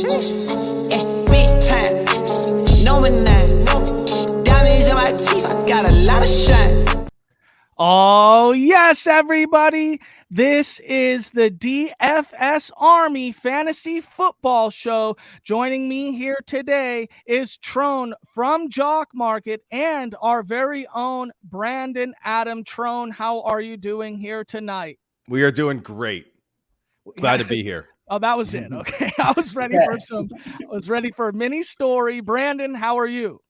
Big time. Knowing that. Diamonds in my teeth, I got a lot of shine. Oh, yes, everybody. This is the DFS Army Fantasy Football Show. Joining me here today is Trone from Jock Market and our very own Brandon Adam. Trone, how are you doing here tonight? We are doing great. Glad to be here. Oh, that was it. Okay. I was ready for a mini story. Brandon, how are you?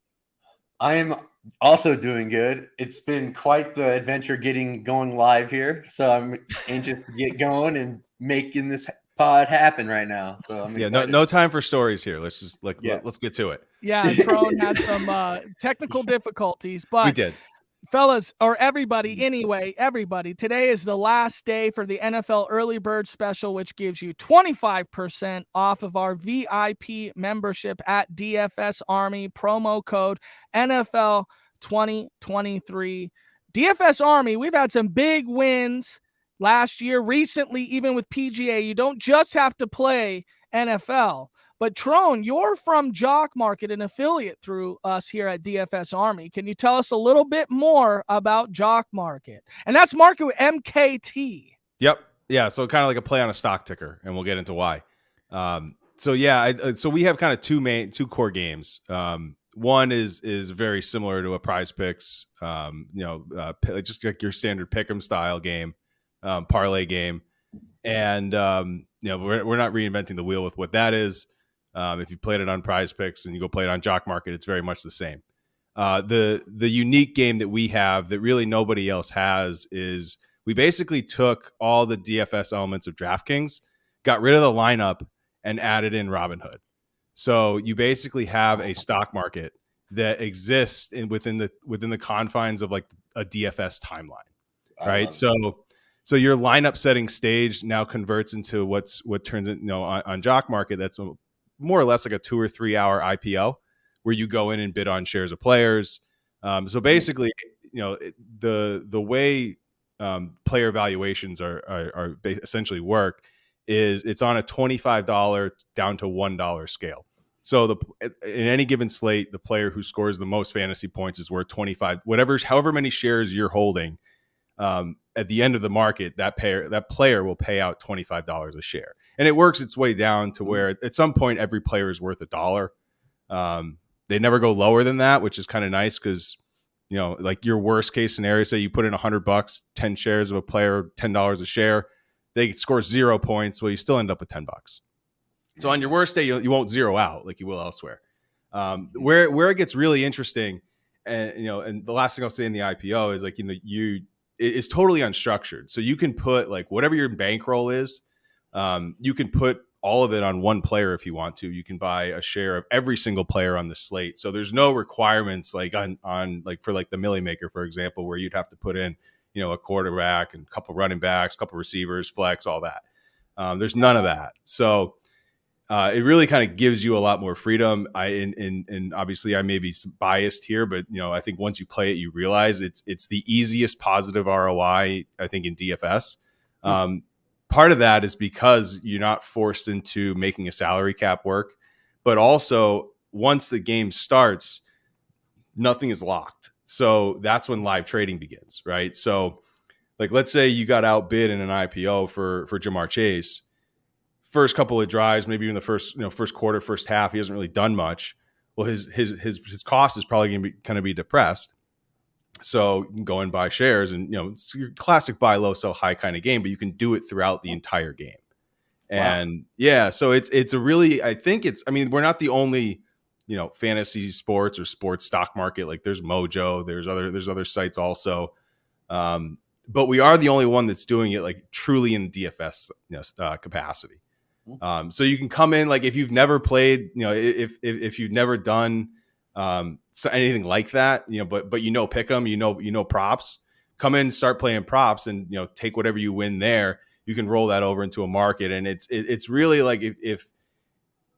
I am also doing good. It's been quite the adventure getting going live here. So I'm anxious to get going and making this pod happen right now. So I'm excited. No time for stories here. Let's just let's get to it. Yeah, Trone had some technical difficulties, but we did. Fellas, or everybody, today is the last day for the NFL Early Bird Special, which gives you 25% off of our VIP membership at DFS Army, promo code NFL 2023. DFS Army, we've had some big wins last year, recently, even with PGA. You don't just have to play NFL. But Trone, you're from Jock Market, an affiliate through us here at DFS Army. Can you tell us a little bit more about Jock Market? And that's market with MKT. Yep. Yeah. So kind of like a play on a stock ticker, and we'll get into why. So we have kind of two core games. One is very similar to a Prize Picks, just like your standard pick'em style game, parlay game, and we're not reinventing the wheel with what that is. If you played it on Prize Picks and you go play it on Jock Market, it's very much the same. The unique game that we have that really nobody else has is we basically took all the DFS elements of DraftKings, got rid of the lineup, and added in Robinhood. So you basically have a stock market that exists within the confines of like a DFS timeline, right? So your lineup setting stage now converts into what turns it, on Jock Market. That's more or less like a 2 or 3 hour IPO where you go in and bid on shares of players. So basically, the way player valuations are essentially work is it's on a $25 down to $1 scale. So in any given slate, the player who scores the most fantasy points is worth 25, however many shares you're holding. At the end of the market, that player will pay out $25 a share. And it works its way down to where at some point every player is worth $1. They never go lower than that, which is kind of nice because, like your worst case scenario, say you put in $100, 10 shares of a player, $10 a share, they score 0 points. Well, you still end up with $10. So on your worst day, you won't zero out like you will elsewhere. Where it gets really interesting, and the last thing I'll say in the IPO is like, it's totally unstructured. So you can put like whatever your bankroll is, you can put all of it on one player if you want to. You can buy a share of every single player on the slate. So there's no requirements like on like for like the Millie Maker, for example, where you'd have to put in, a quarterback and a couple running backs, a couple receivers, flex, all that. There's none of that. So it really kind of gives you a lot more freedom. And obviously I may be biased here, but I think once you play it, you realize it's the easiest positive ROI, I think, in DFS. Part of that is because you're not forced into making a salary cap work, but also once the game starts, nothing is locked. So that's when live trading begins, right? So like, let's say you got outbid in an IPO for Jamar Chase. First couple of drives, maybe even the first quarter, first half, he hasn't really done much. Well, his cost is probably going to be depressed. So you can go and buy shares, and it's your classic buy low, sell high kind of game, but you can do it throughout the entire game. And so it's a really, we're not the only fantasy sports or sports stock market. Like there's Mojo, there's other sites also, but we are the only one that's doing it like truly in DFS capacity. So you can come in, like if you've never played, if you've never done so anything like that, but pick 'em, props, come in, start playing props, and take whatever you win there. You can roll that over into a market, and it's really like if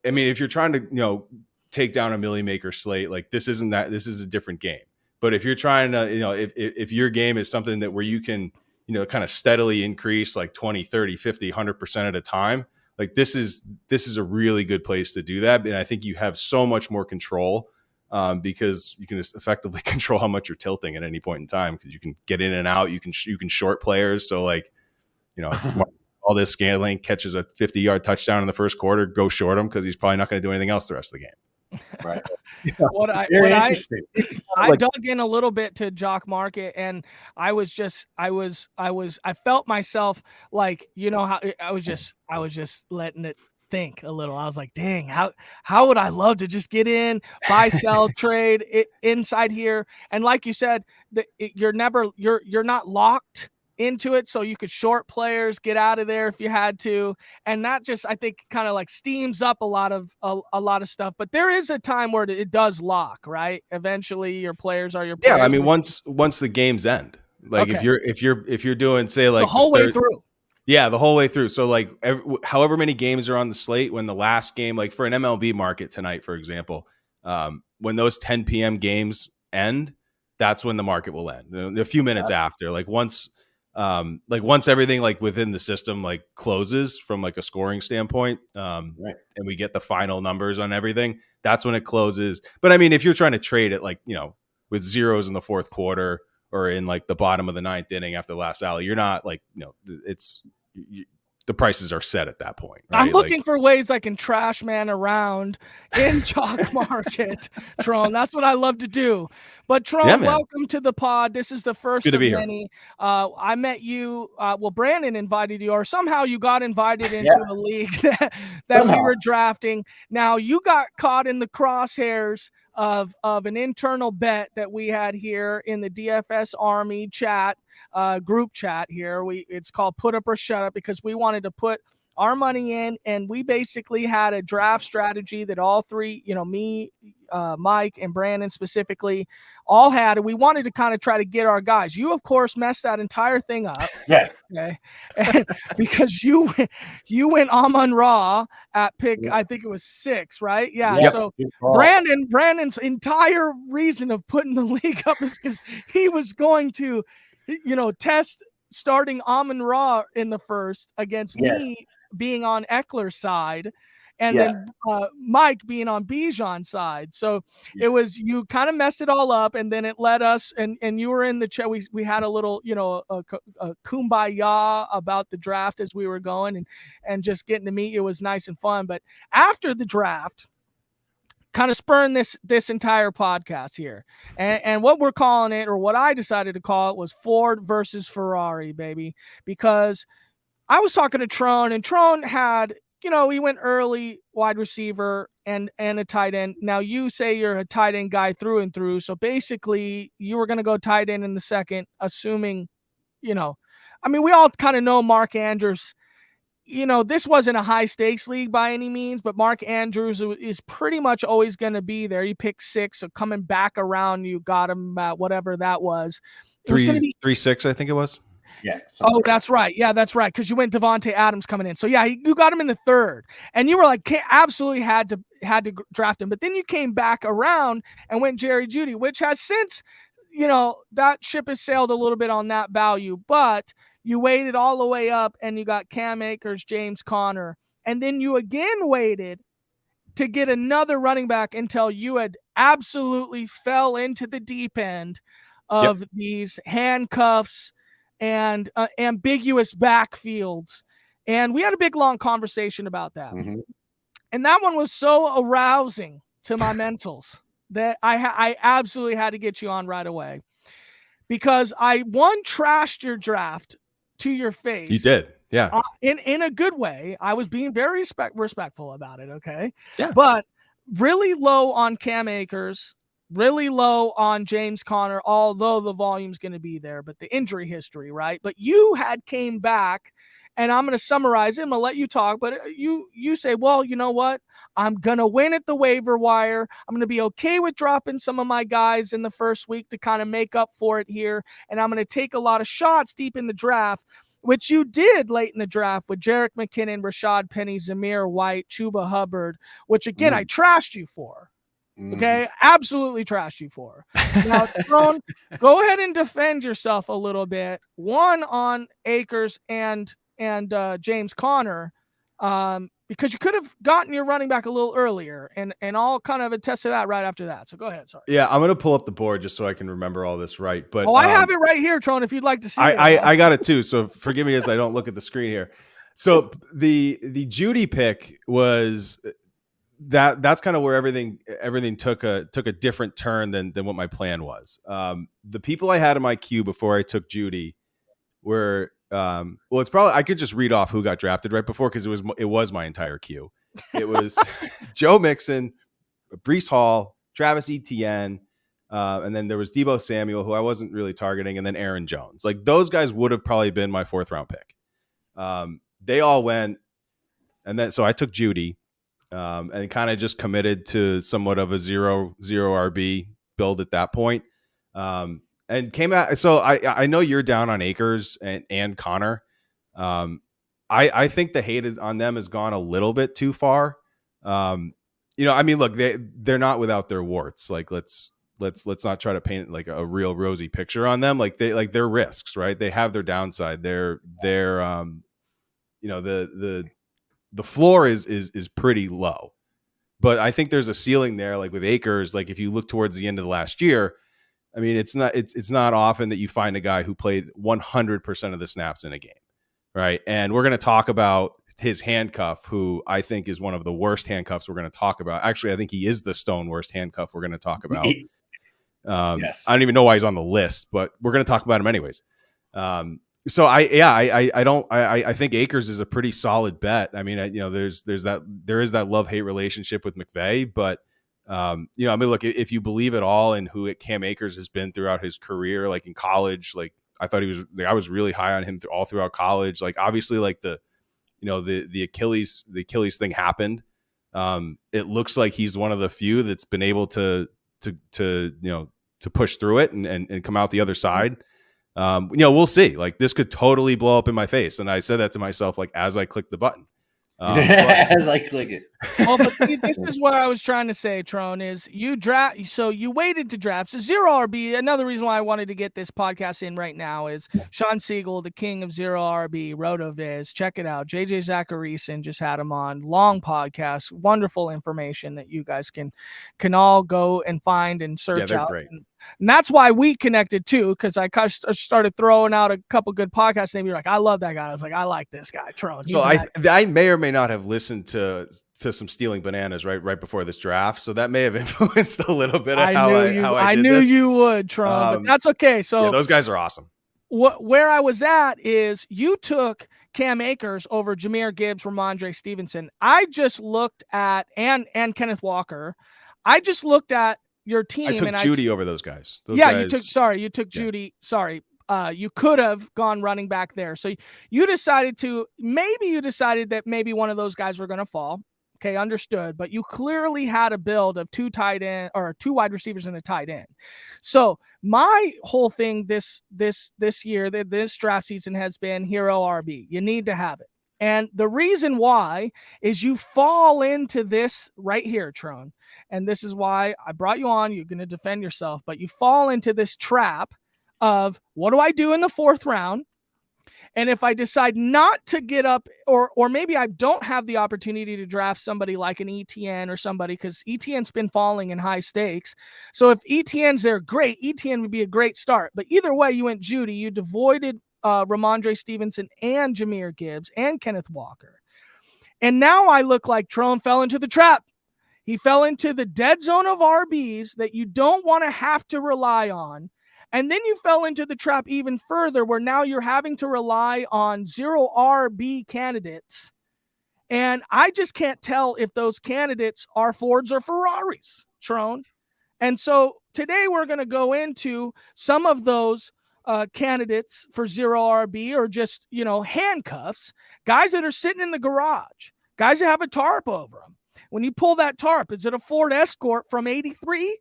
you're trying to take down a Millie Maker slate, like this isn't that. This is a different game. But if you're trying to if your game is something that where you can kind of steadily increase like 20, 30, 50, 100% at a time, Like this is a really good place to do that. And I think you have so much more control because you can just effectively control how much you're tilting at any point in time, because you can get in and out. You can short players. So like, all this Scantling catches a 50-yard touchdown in the first quarter, go short him because he's probably not going to do anything else the rest of the game. Right. I dug in a little bit to Jock Market, and I felt myself like, how I was just letting it think a little. I was like, dang, how would I love to just get in, buy, sell, trade it inside here. And like you said, you're not locked into it, so you could short players, get out of there if you had to, and that just, I think, kind of like steams up a lot of stuff. But there is a time where it does lock, right? Eventually your players are your players. Yeah, I mean, once the games end, like okay. if you're doing, say, like the whole way through. Yeah, the whole way through. So like however many games are on the slate, when the last game, like for an MLB market tonight, for example, when those 10 p.m. games end, that's when the market will end. A few minutes after, once everything like within the system like closes from like a scoring standpoint, and we get the final numbers on everything, that's when it closes. But I mean, if you're trying to trade it like, with zeros in the fourth quarter or in like the bottom of the ninth inning after the last alley, you're not like, the prices are set at that point. Right? I'm looking for ways I can trash man around in Jock Market, Tron. That's what I love to do. But Tron, welcome to the pod. This is the first of many. I met you. Brandon invited you, or somehow you got invited into a league that we were drafting. Now you got caught in the crosshairs of an internal bet that we had here in the DFS Army chat, group chat here. It's called Put Up or Shut Up, because we wanted to put our money in, and we basically had a draft strategy that all three, me, Mike, and Brandon specifically all had, and we wanted to kind of try to get our guys. You, of course, messed that entire thing up. Yes. Okay. And because you went Amon-Ra at pick, I think it was 6, right? Yeah. Yep. So Brandon's entire reason of putting the league up is because he was going to, test starting Amon-Ra in the first against me being on Eckler's side, and then Mike being on Bijan's side. So it was, you kind of messed it all up, and then it led us, and you were in the chat. We had a little, a kumbaya about the draft as we were going, and just getting to meet you was nice and fun. But after the draft, kind of spurring this entire podcast here, and what we're calling it, or what I decided to call it, was Ford versus Ferrari, baby, because I was talking to Tron, and Tron had, he went early wide receiver and a tight end. Now you say you're a tight end guy through and through, so basically you were going to go tight end in the second, assuming, we all kind of know Mark Andrews. This wasn't a high stakes league by any means, but Mark Andrews is pretty much always going to be there. You picked 6, so coming back around, you got him at whatever that was. 3-6, I think it was. Yeah. Oh, that's right. Yeah, that's right. Because you went Devontae Adams coming in. So yeah, you got him in the 3rd, and you were like, absolutely had to draft him. But then you came back around and went Jerry Jeudy, which has since, that ship has sailed a little bit on that value. But you waited all the way up, and you got Cam Akers, James Conner, and then you again waited to get another running back until you had absolutely fell into the deep end of these handcuffs and ambiguous backfields. And we had a big, long conversation about that. Mm-hmm. And that one was so arousing to my mentals that I absolutely had to get you on right away, because I trashed your draft to your face. You did. Yeah. In a good way. I was being very respectful about it. Okay. Yeah. But really low on Cam Akers, really low on James Conner, although the volume's going to be there, but the injury history, right? But you had came back, and I'm going to summarize it. I'm going to let you talk, but you say, well, you know what? I'm going to win at the waiver wire. I'm going to be okay with dropping some of my guys in the first week to kind of make up for it here. And I'm going to take a lot of shots deep in the draft, which you did late in the draft with Jerick McKinnon, Rashad Penny, Zamir White, Chuba Hubbard, which again, I trashed you for. Okay, absolutely trashed you for. Now, Throne, go ahead and defend yourself a little bit. One on Akers and James Conner, because you could have gotten your running back a little earlier, and I'll kind of attest to that right after that. So go ahead. Sorry. Yeah, I'm gonna pull up the board just so I can remember all this right. But I have it right here, Tron. If you'd like to see it, I got it too. So forgive me as I don't look at the screen here. So the Judy pick was that's kind of where everything took a different turn than what my plan was. The people I had in my queue before I took Judy were well, it's probably I could just read off who got drafted right before because it was my entire queue. It was Joe Mixon, Breece Hall, Travis Etienne, and then there was Deebo Samuel, who I wasn't really targeting, and then Aaron Jones. Like those guys would have probably been my 4th round pick. They all went, and then so I took Judy, and kind of just committed to somewhat of a zero RB build at that point. And came out. So I know you're down on Akers and Connor. I think the hate on them has gone a little bit too far. I mean, look, they're not without their warts. Like let's not try to paint like a real rosy picture on them. Like they're risks, right? They have their downside. The floor is pretty low, but I think there's a ceiling there. Like with Akers, like if you look towards the end of the last year, I mean, it's not often that you find a guy who played 100% of the snaps in a game, right? And we're going to talk about his handcuff, who I think is one of the worst handcuffs we're going to talk about. Actually, I think he is the stone worst handcuff we're going to talk about. Yes. I don't even know why he's on the list, but we're going to talk about him anyways. So I think Akers is a pretty solid bet. I mean, there is that love-hate relationship with McVay, but I mean, look, if you believe at all in who Cam Akers has been throughout his career, like in college, like I was really high on him all throughout college. Like obviously, like the Achilles thing happened. It looks like he's one of the few that's been able to push through it and come out the other side. We'll see. Like this could totally blow up in my face, and I said that to myself like as I clicked the button. As I click it. Well, but see, this is what I was trying to say, Tron, is you waited to draft. So zero RB, another reason why I wanted to get this podcast in right now is Sean Siegel, the king of zero RB, RotoViz. Check it out. JJ Zachariason just had him on. Long podcast, wonderful information that you guys can all go and find and search out. Yeah, they're great. And that's why we connected too, because I started throwing out a couple good podcasts. And you're like, I love that guy. I was like, I like this guy, Tron. So I may or may not have listened to some Stealing Bananas right before this draft, so that may have influenced a little bit of I knew you would, Tron, but that's okay. So yeah, those guys are awesome. Where I was at is you took Cam Akers over Jahmyr Gibbs, Ramondre Stevenson. I just looked at and Kenneth Walker. I just looked at your team. I took Judy over those guys. You took Judy. Sorry. You could have gone running back there. So you decided that maybe one of those guys were going to fall. Okay, understood. But you clearly had a build of two wide receivers and a tight end. So my whole thing this year, this draft season has been hero RB. You need to have it. And the reason why is you fall into this right here, Tron. And this is why I brought you on. You're going to defend yourself, but you fall into this trap of what do I do in the 4th round? And if I decide not to get up, or maybe I don't have the opportunity to draft somebody like an ETN or somebody, because ETN's been falling in high stakes. So if ETN's there, great. ETN would be a great start. But either way, you went Judy. You avoided Ramondre Stevenson and Jahmyr Gibbs and Kenneth Walker. And now I look like Tron fell into the trap. He fell into the dead zone of RBs that you don't want to have to rely on. And then you fell into the trap even further, where now you're having to rely on zero RB candidates. And I just can't tell if those candidates are Fords or Ferraris, Tron. And so today we're going to go into some of those candidates for zero RB, or just, handcuffs, guys that are sitting in the garage, guys that have a tarp over them. When you pull that tarp, is it a Ford Escort from 83?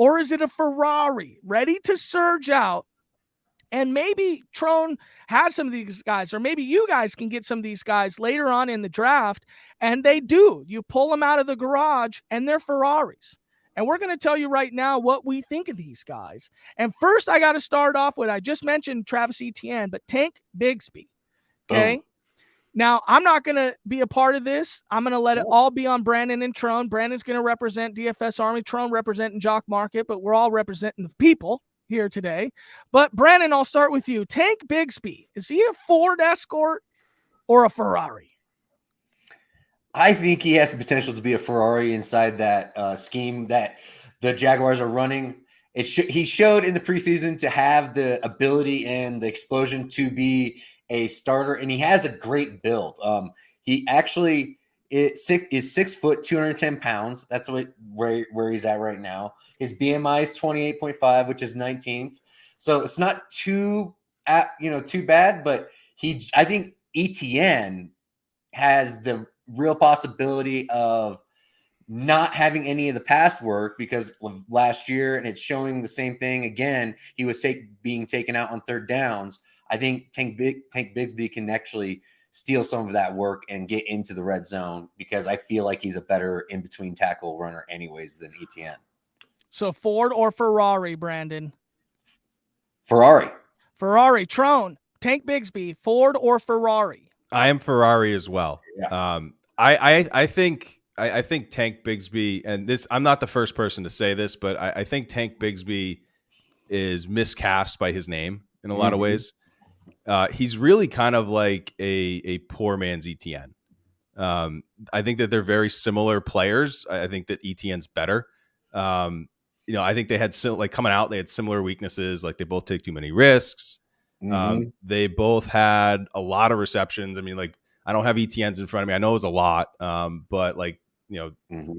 Or is it a Ferrari ready to surge out? And maybe Tron has some of these guys, or maybe you guys can get some of these guys later on in the draft, and they do. You pull them out of the garage, and they're Ferraris. And we're going to tell you right now what we think of these guys. And first, I got to start off with, I just mentioned Travis Etienne, but Tank Bigsby. Okay. Now, I'm not going to be a part of this. I'm going to let it all be on Brandon and Trone. Brandon's going to represent DFS Army, Trone representing Jock Market, but we're all representing the people here today. But Brandon, I'll start with you. Tank Bigsby, is he a Ford Escort or a Ferrari? I think he has the potential to be a Ferrari inside that scheme that the Jaguars are running. He showed in the preseason to have the ability and the explosion to be a starter, and he has a great build. He actually is 6 foot, 210 pounds. That's where he's at right now. His BMI is 28.5, which is 19th. So it's not too bad, but I think ETN has the real possibility of not having any of the past work because of last year, and it's showing the same thing again. He was being taken out on third downs. I think Tank Bigsby can actually steal some of that work and get into the red zone because I feel like he's a better in-between tackle runner anyways than ETN. So Ford or Ferrari, Brandon? Ferrari. Trone, Tank Bigsby, Ford or Ferrari? I am Ferrari as well. Yeah. I think Tank Bigsby, and this, I'm not the first person to say this, but I think Tank Bigsby is miscast by his name in a lot of ways. He's really kind of like a poor man's ETN. I think that they're very similar players. I think that ETN's better. I think they had coming out, they had similar weaknesses. Like they both take too many risks. They both had a lot of receptions. I mean, like I don't have ETNs in front of me. I know it was a lot, but like,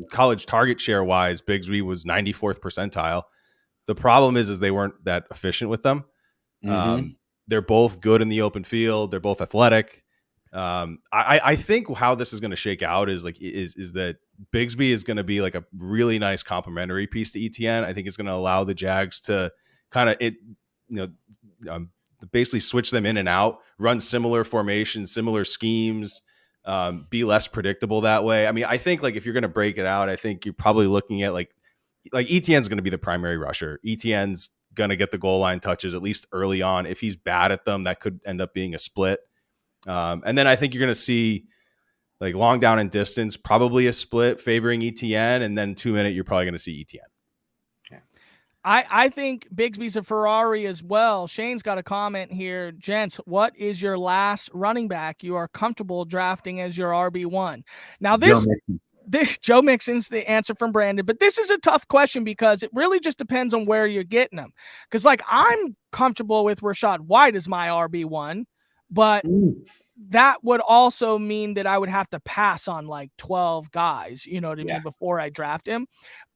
college target share wise, Bigsby was 94th percentile. The problem is they weren't that efficient with them. They're both good in the open field. They're both athletic. I think how this is going to shake out is that Bigsby is going to be like a really nice complementary piece to ETN. I think it's going to allow the Jags to kind of basically switch them in and out, run similar formations, similar schemes, be less predictable that way. I mean, I think like if you're going to break it out, I think you're probably looking at like ETN's going to be the primary rusher. ETN's going to get the goal line touches at least early on. If he's bad at them, that could end up being a split. And then I think you're going to see like long down and distance, probably a split favoring ETN. And then 2 minute, you're probably going to see ETN. I think Bigsby's a Ferrari as well. Shane's got a comment here. Gents, what is your last running back you are comfortable drafting as your RB1? Now Joe Mixon's the answer from Brandon, but this is a tough question because it really just depends on where you're getting them. Because like I'm comfortable with Rachaad White as my RB1, but that would also mean that I would have to pass on like 12 guys, you know what I mean, before I draft him.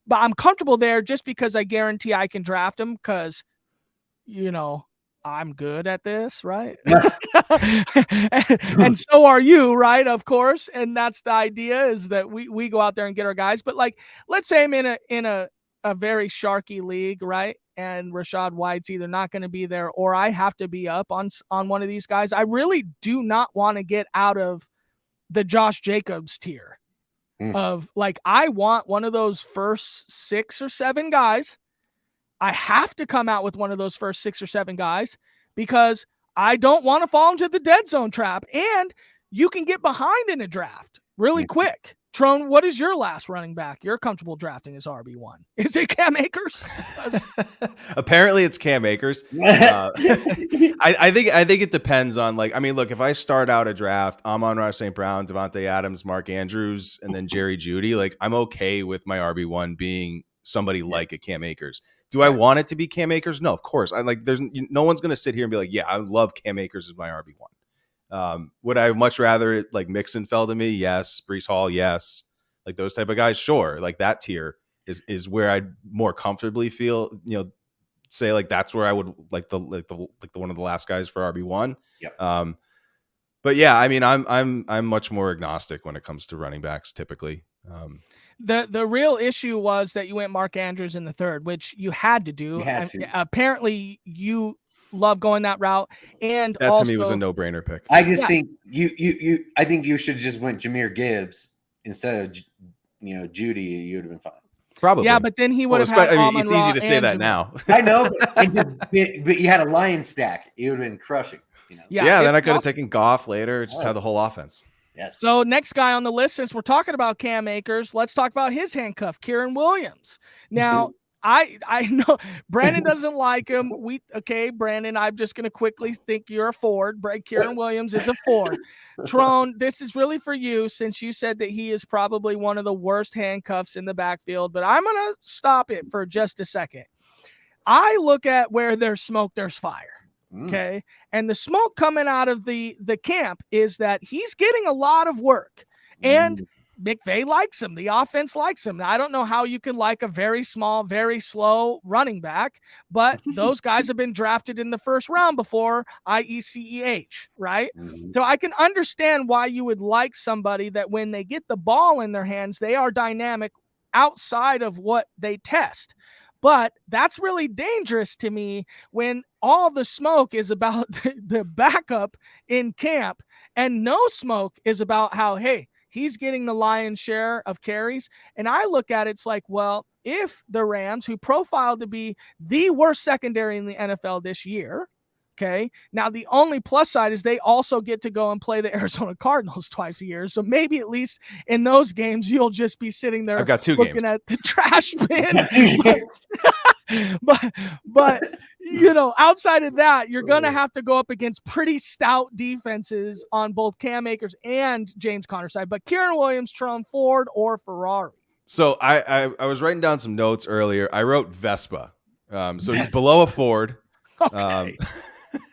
But I'm comfortable there just because I guarantee I can draft him because, I'm good at this, right? and so are you, right? Of course. And that's the idea is that we go out there and get our guys. But like, let's say I'm in a very sharky league, right? And Rachaad White's either not going to be there or I have to be up on one of these guys. I really do not want to get out of the Josh Jacobs tier. Of like, I want one of those first 6 or 7 guys. I have to come out with one of those first 6 or 7 guys because I don't want to fall into the dead zone trap. And you can get behind in a draft really quick. Trone, what is your last running back you're comfortable drafting as RB1? Is it Cam Akers? Apparently it's Cam Akers. I think it depends on like, I mean, look, if I start out a draft, Amon-Ra St. Brown, Devontae Adams, Mark Andrews, and then Jerry Jeudy, like I'm okay with my RB1 being somebody like a Cam Akers. Do I want it to be Cam Akers? No, of course. There's no one's going to sit here and be like, yeah, I love Cam Akers as my RB1. Would I much rather it like Mixon fell to me? Yes. Breece Hall, yes. Like those type of guys, sure. Like that tier is where I'd more comfortably feel, say like that's where I would like the one of the last guys for RB1. Yep. But yeah, I mean, I'm much more agnostic when it comes to running backs typically. The real issue was that you went Mark Andrews in the third, which you had to do. Apparently you love going that route, and that also, to me was a no-brainer pick. I just think I think you should just went Jahmyr Gibbs instead of Judy. You would have been fine. Probably, yeah, but then he would have had. I mean, it's easy to say that now. I know, but you had a lion stack. It would have been crushing. Yeah, then I could have taken Goff later. Just had the whole offense. Yes. So next guy on the list, since we're talking about Cam Akers, let's talk about his handcuff, Kieran Williams. Now, I know Brandon doesn't like him. Brandon, I'm just going to quickly think you're a Ford. Kieran Williams is a Ford. Trone, this is really for you, since you said that he is probably one of the worst handcuffs in the backfield, but I'm going to stop it for just a second. I look at where there's smoke, there's fire. Okay. And the smoke coming out of the camp is that he's getting a lot of work, and McVay likes him. The offense likes him. Now, I don't know how you can like a very small, very slow running back, but those guys have been drafted in the first round before, i.e. CEH, right? So I can understand why you would like somebody that when they get the ball in their hands, they are dynamic outside of what they test. But that's really dangerous to me when all the smoke is about the backup in camp, and no smoke is about how, hey, he's getting the lion's share of carries. And I look at it, it's like, well, if the Rams, who profiled to be the worst secondary in the NFL this year, okay, now the only plus side is they also get to go and play the Arizona Cardinals twice a year. So maybe at least in those games, you'll just be sitting there. I've got 2 looking games at the trash bin. but outside of that, you're going to have to go up against pretty stout defenses on both Cam Akers and James Conner's side. But Kieran Williams, Trump, Ford, or Ferrari? So I was writing down some notes earlier. I wrote Vespa. So he's below a Ford. Okay.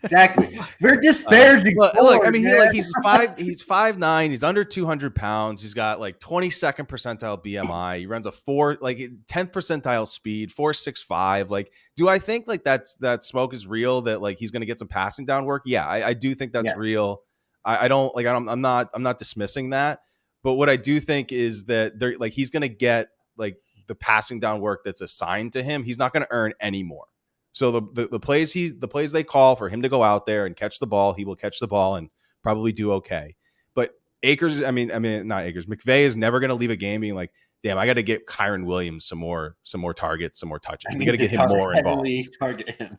Exactly. We're disparaging. Look, I mean, he's 5'9", he's under 200 pounds. He's got like 22nd percentile BMI. He runs a 10th percentile speed, 4.65. Like, do I think like that smoke is real, that like he's going to get some passing down work? Yeah, I do think that's real. I'm not dismissing that. But what I do think is that he's going to get like the passing down work that's assigned to him. He's not going to earn any more. So the plays they call for him to go out there and catch the ball, he will catch the ball and probably do okay. But Akers, I mean not Akers, McVay is never going to leave a game being like, damn, I got to get Kyren Williams some more targets, some more touches. We got to get him more involved.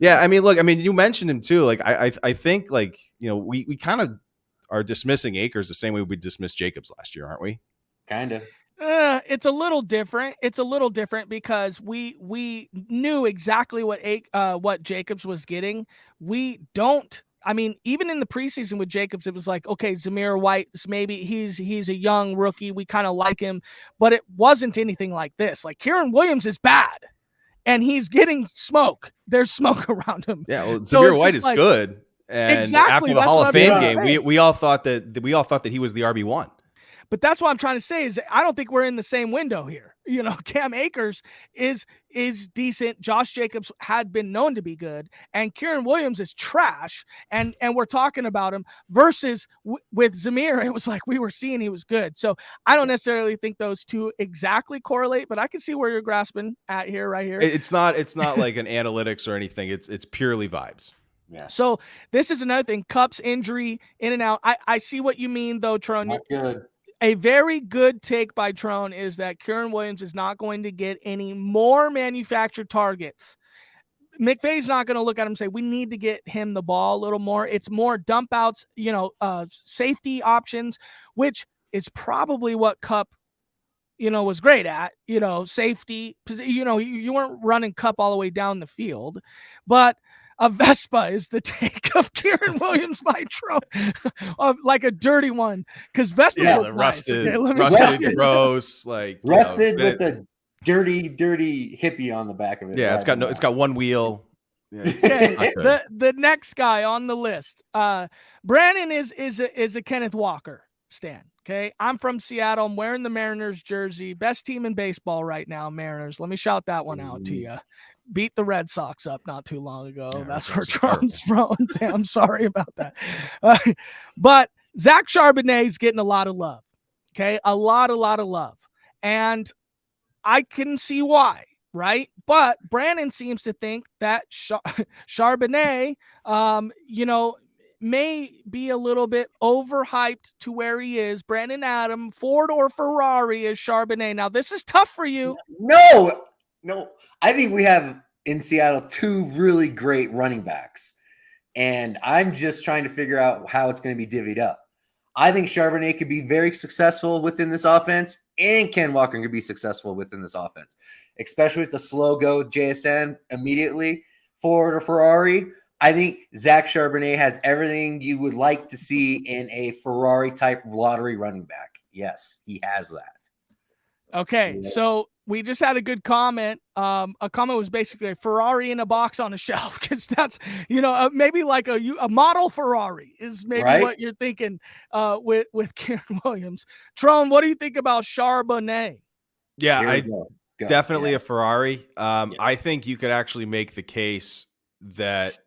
Yeah, I mean, look, you mentioned him too. Like I think like we kind of are dismissing Akers the same way we dismissed Jacobs last year, aren't we? Kind of. It's a little different. It's a little different because we knew exactly what Jacobs was getting. We don't. I mean, even in the preseason with Jacobs, it was like, okay, Zamir White, maybe he's a young rookie. We kind of like him, but it wasn't anything like this. Like Kieran Williams is bad, and he's getting smoke. There's smoke around him. Yeah, well, Zamir White is good. And exactly, after the Hall of Fame game, we all thought that he was the RB1. But that's what I'm trying to say is I don't think we're in the same window here. Cam Akers is decent. Josh Jacobs had been known to be good, and Kieran Williams is trash. And we're talking about him versus with Zamir. It was like we were seeing he was good. So I don't necessarily think those two exactly correlate, but I can see where you're grasping at here, right here. It's not like an analytics or anything. It's purely vibes. Yeah. So this is another thing. Cups injury in and out. I see what you mean though, Tron. Not good. A very good take by Trone is that Kieran Williams is not going to get any more manufactured targets. McVay's not going to look at him and say, we need to get him the ball a little more. It's more dump outs, safety options, which is probably what Cup, was great at, safety. You weren't running Cup all the way down the field, but a Vespa is the take of Kieran Williams by Trump, like a dirty one, because Vespa, the rusted, gross, rusted with the dirty hippie on the back of it. Yeah, it's got one wheel. Yeah, okay, the next guy on the list, Brandon is a Kenneth Walker stan. Okay, I'm from Seattle. I'm wearing the Mariners jersey. Best team in baseball right now, Mariners. Let me shout that one out to you. Beat the Red Sox up not too long ago. Yeah, that's where Trump's from. I'm sorry about that. But Zach Charbonnet is getting a lot of love. Okay, a lot of love. And I can see why, right? But Brandon seems to think that Charbonnet, may be a little bit overhyped to where he is. Brandon Adam, Ford or Ferrari is Charbonnet. Now, this is tough for you. No, I think we have in Seattle 2 really great running backs. And I'm just trying to figure out how it's going to be divvied up. I think Charbonnet could be very successful within this offense, and Ken Walker could be successful within this offense, especially with the slow go JSN immediately. Ford or Ferrari, I think Zach Charbonnet has everything you would like to see in a Ferrari type lottery running back. Yes, he has that. Okay, so we just had a good comment. A comment was basically a Ferrari in a box on a shelf, because that's, maybe like a model Ferrari is maybe what you're thinking with Karen Williams. Tron, what do you think about Charbonnet? Yeah, definitely a Ferrari. I think you could actually make the case that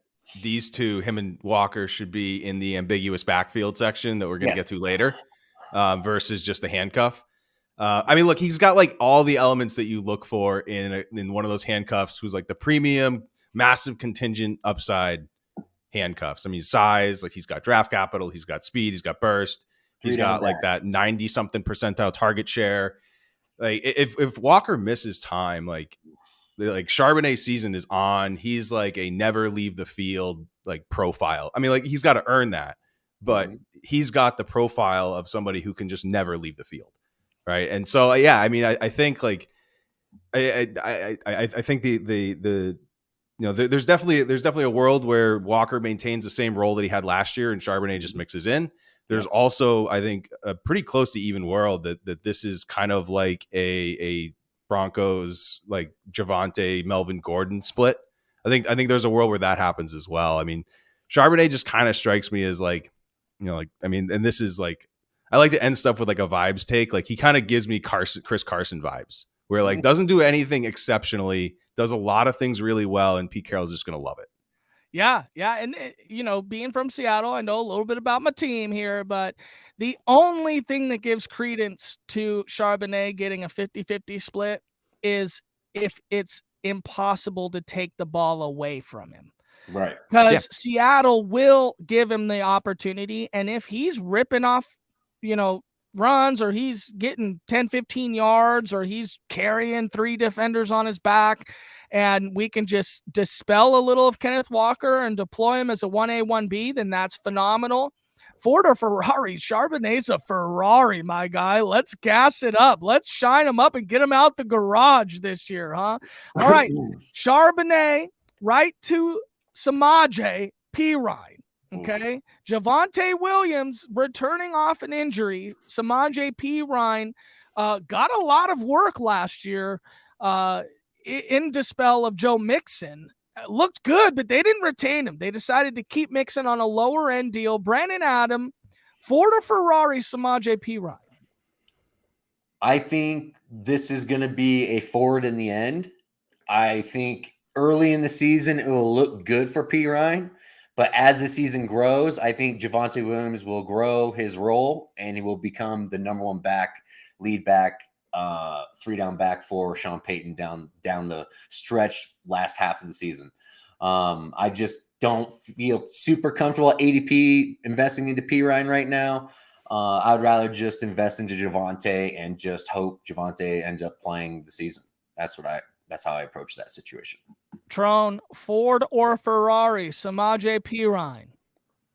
these two, him and Walker, should be in the ambiguous backfield section that we're going to get to later, versus just the handcuff. I mean, look, he's got like all the elements that you look for in one of those handcuffs, who's like the premium, massive contingent upside handcuffs. I mean, size, like he's got draft capital, he's got speed, he's got burst, he's got like that 90 something percentile target share. Like if Walker misses time, like Charbonnet's season is on. He's like a never leave the field like profile. I mean, like he's got to earn that, but he's got the profile of somebody who can just never leave the field. Right. And so, yeah, I mean, I think like, I think there's definitely a world where Walker maintains the same role that he had last year and Charbonnet just mixes in. There's also, I think, a pretty close to even world that this is kind of like a Broncos, like Javonte, Melvin Gordon split. I think there's a world where that happens as well. I mean, Charbonnet just kind of strikes me as like, I mean, and this is like, I like to end stuff with like a vibes take. Like he kind of gives me Chris Carson vibes, where like doesn't do anything exceptionally, does a lot of things really well, and Pete Carroll's just going to love it. Yeah. And, being from Seattle, I know a little bit about my team here, but the only thing that gives credence to Charbonnet getting a 50-50 split is if it's impossible to take the ball away from him. Right. Because Seattle will give him the opportunity, and if he's ripping off, runs, or he's getting 10, 15 yards, or he's carrying 3 defenders on his back, and we can just dispel a little of Kenneth Walker and deploy him as a 1A, 1B, then that's phenomenal. Ford or Ferrari? Charbonnet's a Ferrari, my guy. Let's gas it up. Let's shine him up and get him out the garage this year, huh? All right. Charbonnet, right to Samaje Perine. Okay. Javonte Williams returning off an injury. Samaje Perine got a lot of work last year in dispel of Joe Mixon. Looked good, but they didn't retain him. They decided to keep Mixon on a lower end deal. Brandon Adam, Ford or Ferrari, Samaje Perine? I think this is going to be a Ford in the end. I think early in the season, it will look good for Perine. But as the season grows, I think Javonte Williams will grow his role and he will become the number one lead back, 3-down back for Sean Payton down the stretch last half of the season. I just don't feel super comfortable at ADP investing into Perine right now. I'd rather just invest into Javonte and just hope Javonte ends up playing the season. That's how I approach that situation. Tron, Ford or Ferrari, Samaje Perine?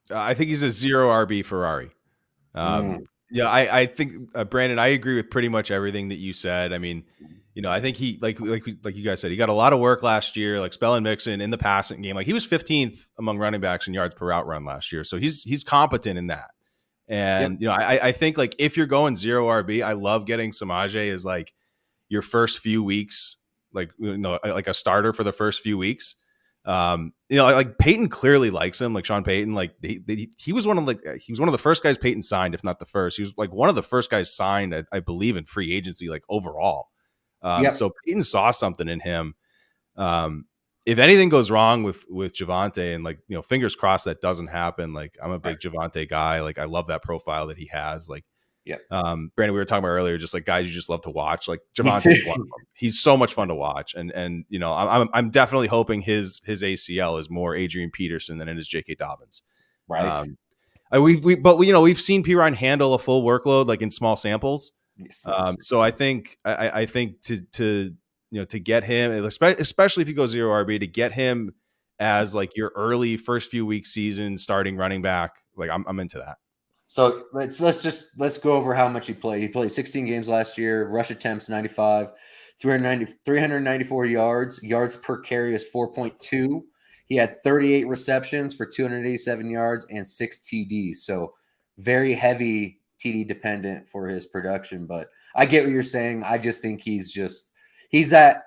I think he's a 0 RB Ferrari. Yeah, I think Brandon, I agree with pretty much everything that you said. I mean, I think he like you guys said, he got a lot of work last year, like spelling Mixon in the passing game. Like he was 15th among running backs in yards per route run last year, so he's competent in that. And I think like if you're going 0 RB, I love getting Samaje as like your first few weeks, like like a starter for the first few weeks. Like Peyton clearly likes him, like Sean Payton. Like he was one of the first guys Peyton signed, if not the first. He was like one of the first guys signed, I believe, in free agency, like overall. So Peyton saw something in him. If anything goes wrong with Javonte, and like fingers crossed that doesn't happen. Like I'm a big Javonte guy. Like I love that profile that he has. Like Brandon, we were talking about earlier, just like guys you just love to watch. Like Javonte's one of them. He's so much fun to watch, and I'm definitely hoping his ACL is more Adrian Peterson than it is J.K. Dobbins. Right. We've seen Perine handle a full workload like in small samples. So I think to get him, especially if you go 0 RB, to get him as like your early first few weeks season starting running back. Like I'm into that. So let's go over how much he played. He played 16 games last year, rush attempts 95, 394 yards per carry is 4.2. He had 38 receptions for 287 yards and 6 TDs. So very heavy TD dependent for his production. But I get what you're saying. I just think he's that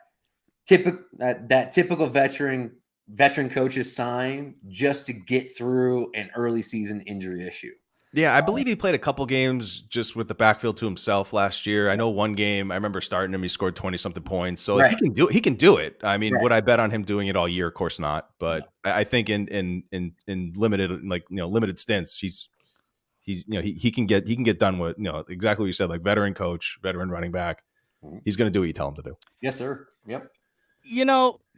typical veteran coaches sign just to get through an early season injury issue. Yeah, I believe he played a couple games just with the backfield to himself last year. I know one game I remember starting him, he scored 20-something points. So like, he can do it. I mean, would I bet on him doing it all year? Of course not. But I think in limited, like, limited stints, he's he can get done with, exactly what you said, like veteran coach, veteran running back. He's going to do what you tell him to do. Yes, sir. Yep.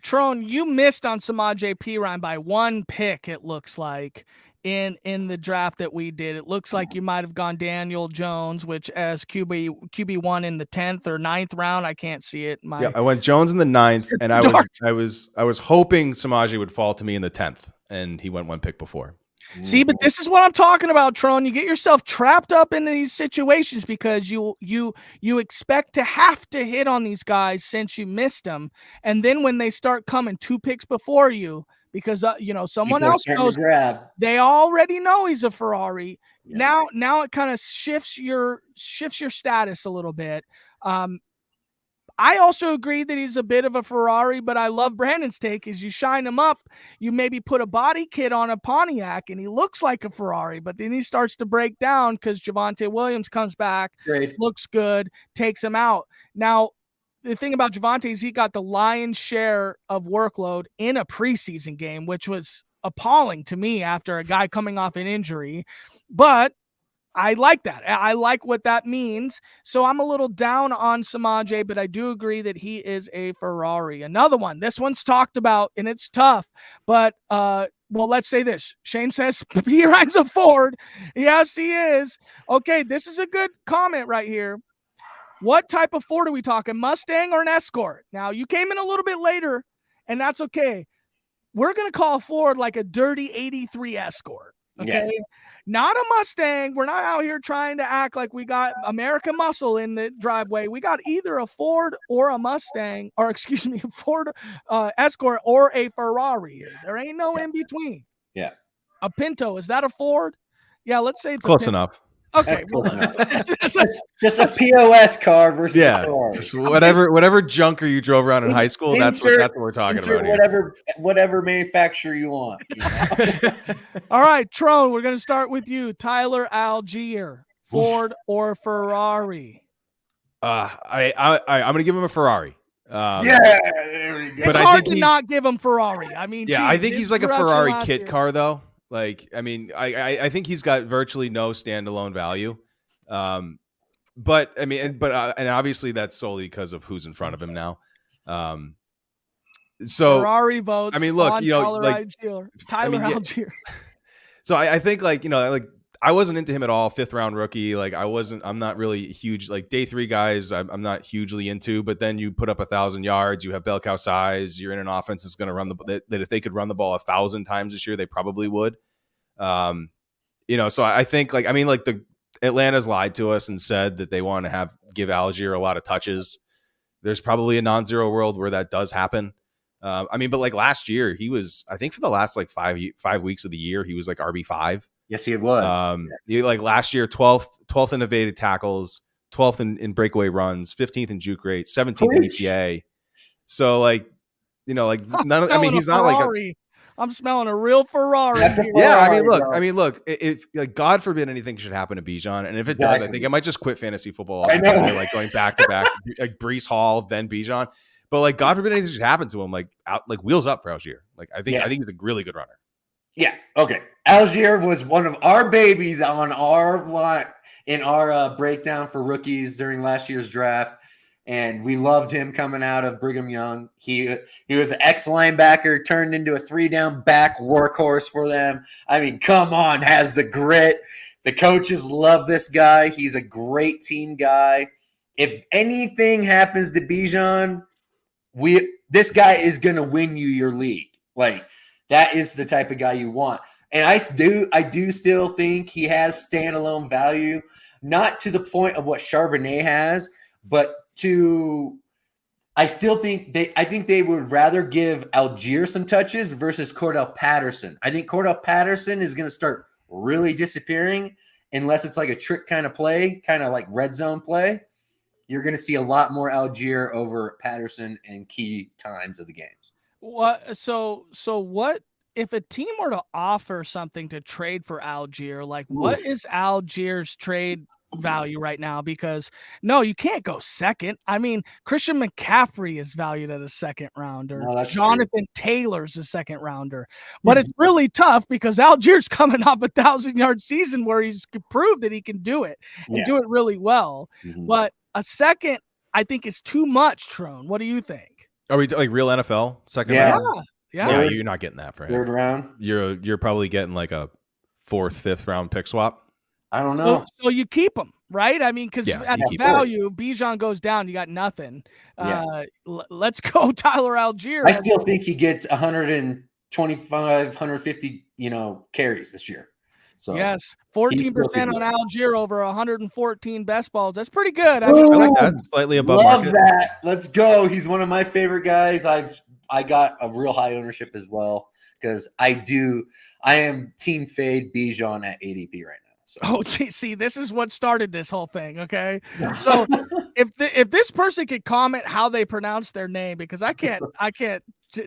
Trone, you missed on Samaje Perine by 1 pick, it looks like, in the draft that we did. It looks like you might have gone Daniel Jones, which as QB1 in the 10th or 9th round. I can't see it. I went Jones in the 9th, and I was hoping Samaje would fall to me in the 10th, and he went 1 pick before. See, but this is what I'm talking about, Tron. You get yourself trapped up in these situations because you expect to have to hit on these guys since you missed them, and then when they start coming 2 picks before you, because someone else knows, they already know he's a Ferrari. Yeah. Now it kind of shifts your status a little bit. I also agree that he's a bit of a Ferrari, but I love Brandon's take is you shine him up, you maybe put a body kit on a Pontiac and he looks like a Ferrari, but then he starts to break down because Javonte Williams comes back, looks good, takes him out. Now, the thing about Javonte is he got the lion's share of workload in a preseason game, which was appalling to me after a guy coming off an injury, but I like that. I like what that means. So I'm a little down on Samaje, but I do agree that he is a Ferrari. Another one. This one's talked about, and it's tough. But, let's say this. Shane says Perine's a Ford. Yes, he is. Okay, this is a good comment right here. What type of Ford are we talking? Mustang or an Escort? Now, you came in a little bit later, and that's okay. We're going to call Ford like a dirty 83 Escort. Okay. Yes. Not a Mustang. We're not out here trying to act like we got American muscle in the driveway. We got either a Ford or a Mustang, or excuse me, a Ford Escort or a Ferrari here. There ain't no in between. Yeah. A Pinto, is that a Ford? Yeah, let's say it's close enough. Okay, just a POS car versus a Ferrari. Just whatever junker you drove around in high school. That's what we're talking about here. Whatever manufacturer you want. All right, Trone, we're going to start with you. Tyler Algier, Ford or Ferrari? I'm going to give him a Ferrari. There we go. It's hard to not give him Ferrari. I mean, I think he's like a Ferrari kit car, though. Like, I mean, I think he's got virtually no standalone value. But I mean, and obviously that's solely because of who's in front of him now. So Ferrari votes. I mean, look, Tyler Algier. So I think I wasn't into him at all. 5th round rookie. Like I'm not really huge, like day 3 guys. I'm not hugely into, but then you put up 1,000 yards, you have bell cow size. You're in an offense that's going to run that if they could run the ball 1,000 times this year, they probably would. So I think the Atlanta's lied to us and said that they want to give Algier a lot of touches. There's probably a non-zero world where that does happen. But like last year, he was, I think for the last like 5 weeks of the year, he was like RB5. Yes, he was. He, like last year, 12th in evaded tackles, 12th in breakaway runs, 15th in juke rate, 17th in EPA. So he's not like I'm smelling a real Ferrari. Look, if like God forbid anything should happen to Bijan, and if it does, I think I might just quit fantasy football altogether, like going back to back, like Breece Hall, then Bijan. But like God forbid anything should happen to him, like wheels up for Algier. Like I think he's a really good runner. Yeah. Okay. Algier was one of our babies on our line in our breakdown for rookies during last year's draft. And we loved him coming out of Brigham Young. He was an ex-linebacker, turned into a 3-down back workhorse for them. I mean, come on, has the grit. The coaches love this guy. He's a great team guy. If anything happens to Bijan, this guy is going to win you your league. Like, That is the type of guy you want. And I do still think he has standalone value, not to the point of what Charbonnet has, but I think they would rather give Algier some touches versus Cordell Patterson. I think Cordell Patterson is going to start really disappearing unless it's like a trick kind of play, kind of like red zone play. You're going to see a lot more Algier over Patterson in key times of the games. What? So what if a team were to offer something to trade for Algier? Like, what is Algier's trade value right now? Because no, you can't go second. I mean, Christian McCaffrey is valued at a second rounder. No, that's Jonathan Taylor's a second rounder. But it's really tough because Algier's coming off a 1,000-yard season where he's proved that he can do it and do it really well. But a second, I think, is too much, Trone. What do you think? Are we like real NFL second Yeah. round? Yeah. Yeah, you're not getting that for him. Third round. You're probably getting like a 4th, 5th round pick swap. I don't know. So you keep him, right? I mean, because at the value, Bijan goes down, you got nothing. Let's go, Tyler Algier. I still think he gets 125, 150, carries this year. So yes, 14% on Algier over 114 best balls. That's pretty good. I like that. Slightly above love market. that. Let's go. He's one of my favorite guys. I got a real high ownership as well because I am team fade Bijan at ADP right now. So. Oh, gee, see, this is what started this whole thing. Okay, so if this person could comment how they pronounce their name, because I can't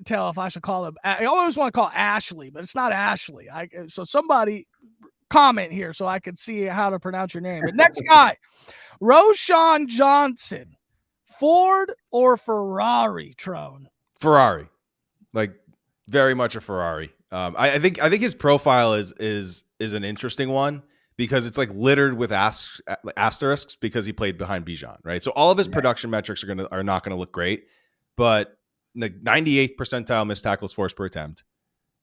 tell if I should call him. I always want to call Ashley, but it's not Ashley. So somebody comment here so I can see how to pronounce your name. But next guy, Roschon Johnson, Ford or Ferrari, Trone? Ferrari, like very much a Ferrari. I think his profile is an interesting one because it's like littered with asterisks because he played behind Bijan, right? So all of his production metrics are not gonna look great, but the 98th percentile missed tackles forced per attempt,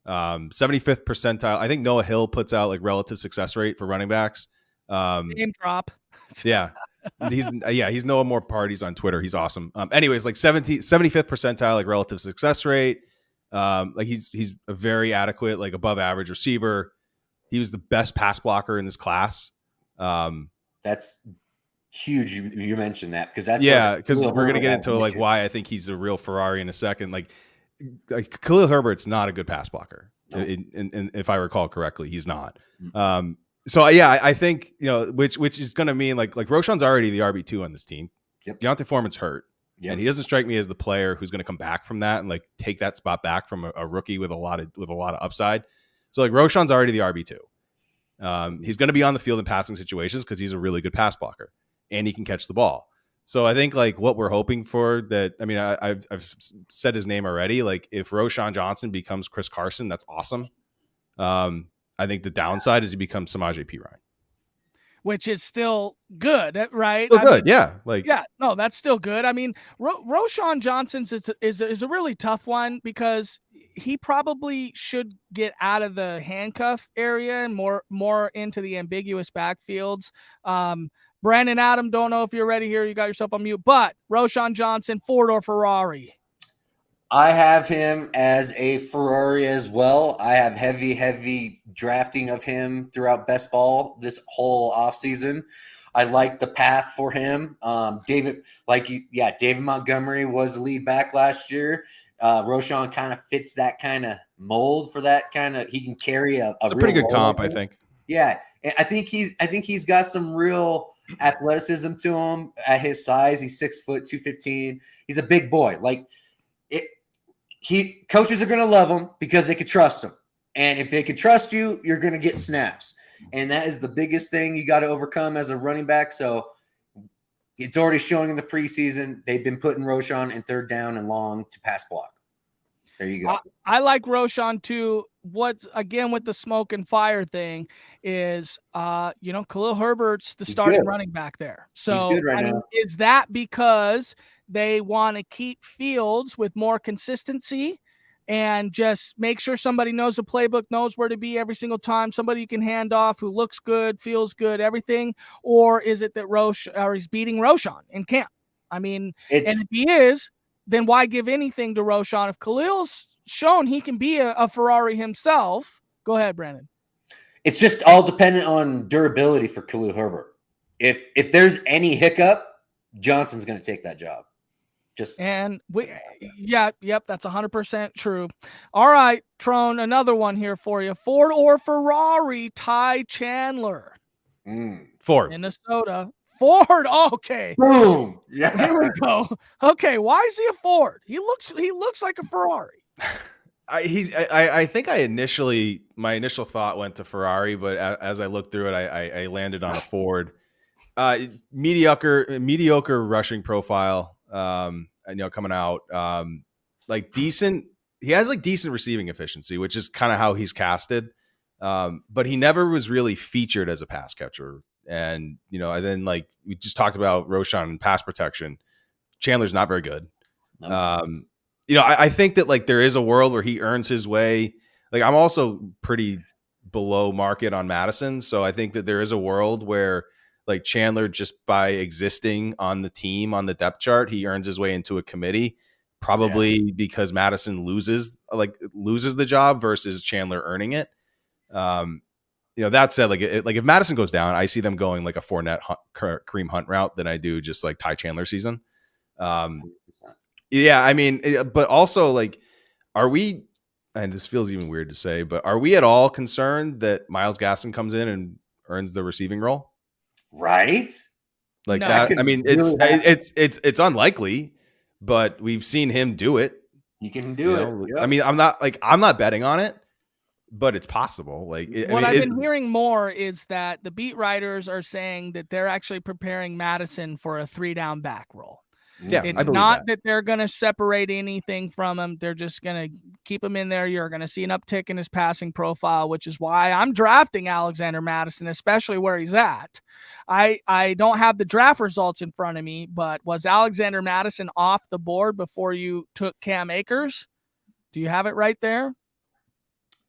75th percentile. I think Noah Hill puts out like relative success rate for running backs. Name drop. Yeah. He's Noah More Parties on Twitter. He's awesome. Anyways, like 75th percentile, like relative success rate. Like he's a very adequate, like above average receiver. He was the best pass blocker in this class. That's huge. You mentioned that because that's because we're gonna get into like why I think he's a real Ferrari in a second. Like Khalil Herbert's not a good pass blocker, and if I recall correctly, he's not. So yeah, I think which is gonna mean like Roschon's already the RB2 on this team. Yep. Deontay Foreman's hurt. Yep. And he doesn't strike me as the player who's going to come back from that and like take that spot back from a rookie with a lot of upside. So like Roschon's already the RB2. He's going to be on the field in passing situations because he's a really good pass blocker and he can catch the ball. So I think like what we're hoping for that. I mean, I've said his name already. Like if Roschon Johnson becomes Chris Carson, that's awesome. I think the downside is he becomes Samaje Perine. Which is still good, right? Still good, yeah. No, that's still good. I mean, Roschon Johnson's is a really tough one because he probably should get out of the handcuff area and more into the ambiguous backfields. Brandon Adam, don't know if you're ready here. You got yourself on mute. But Roschon Johnson, Ford or Ferrari? I have him as a Ferrari as well. I have heavy drafting of him throughout best ball this whole offseason. I like the path for him. David Montgomery was the lead back last year. Roschon kind of fits that kind of mold for that kind of. He can carry a pretty good comp, I think. Yeah, I think he's got some real athleticism to him at his size. He's 6 foot 215. He's a big boy. Like it. Coaches are going to love him because they could trust him. And if they could trust you, you're going to get snaps. And that is the biggest thing you got to overcome as a running back. So it's already showing in the preseason. They've been putting Roschon in third down and long to pass block. There you go. I like Roschon too. What's again with the smoke and fire thing is, Khalil Herbert's the starting running back there. So is that because they want to keep Fields with more consistency and just make sure somebody knows the playbook, knows where to be every single time, somebody you can hand off who looks good, feels good, everything? Or is it that he's beating Roschon in camp? I mean, and if he is, then why give anything to Roschon? If Khalil's shown he can be a Ferrari himself. Go ahead, Brandon. It's just all dependent on durability for Khalil Herbert. If there's any hiccup, Johnson's going to take that job. That's 100% true. All right, Trone, another one here for you. Ford or Ferrari, Ty Chandler. Ford. Minnesota. Ford. Okay. Boom. Yeah. Here we go. Okay. Why is he a Ford? He looks like a Ferrari. I think my initial thought went to Ferrari, but as I looked through it, I landed on a Ford. Mediocre rushing profile. Coming out, like decent. He has like decent receiving efficiency, which is kind of how he's casted. But he never was really featured as a pass catcher. And, and then like we just talked about Roshan and pass protection. Chandler's not very good. No. I think that like there is a world where he earns his way. Like I'm also pretty below market on Madison. So I think that there is a world where like Chandler, just by existing on the team, on the depth chart, he earns his way into a committee, probably because Madison loses the job versus Chandler earning it. That said, like if Madison goes down, I see them going like a Fournette Kareem Hunt route than I do just like Ty Chandler season. I mean, but also like, are we, and this feels even weird to say, but are we at all concerned that Myles Gaskin comes in and earns the receiving role? Right? Like no, that. I mean, it's unlikely, but we've seen him do it. You can do it. Yep. I mean, I'm not betting on it, but it's possible. Like I've been hearing more is that the beat writers are saying that they're actually preparing Madison for a 3-down back role. Yeah, it's not that they're going to separate anything from him. They're just going to keep him in there. You're going to see an uptick in his passing profile, which is why I'm drafting Alexander Madison, especially where he's at. I don't have the draft results in front of me, but was Alexander Madison off the board before you took Cam Akers? Do you have it right there?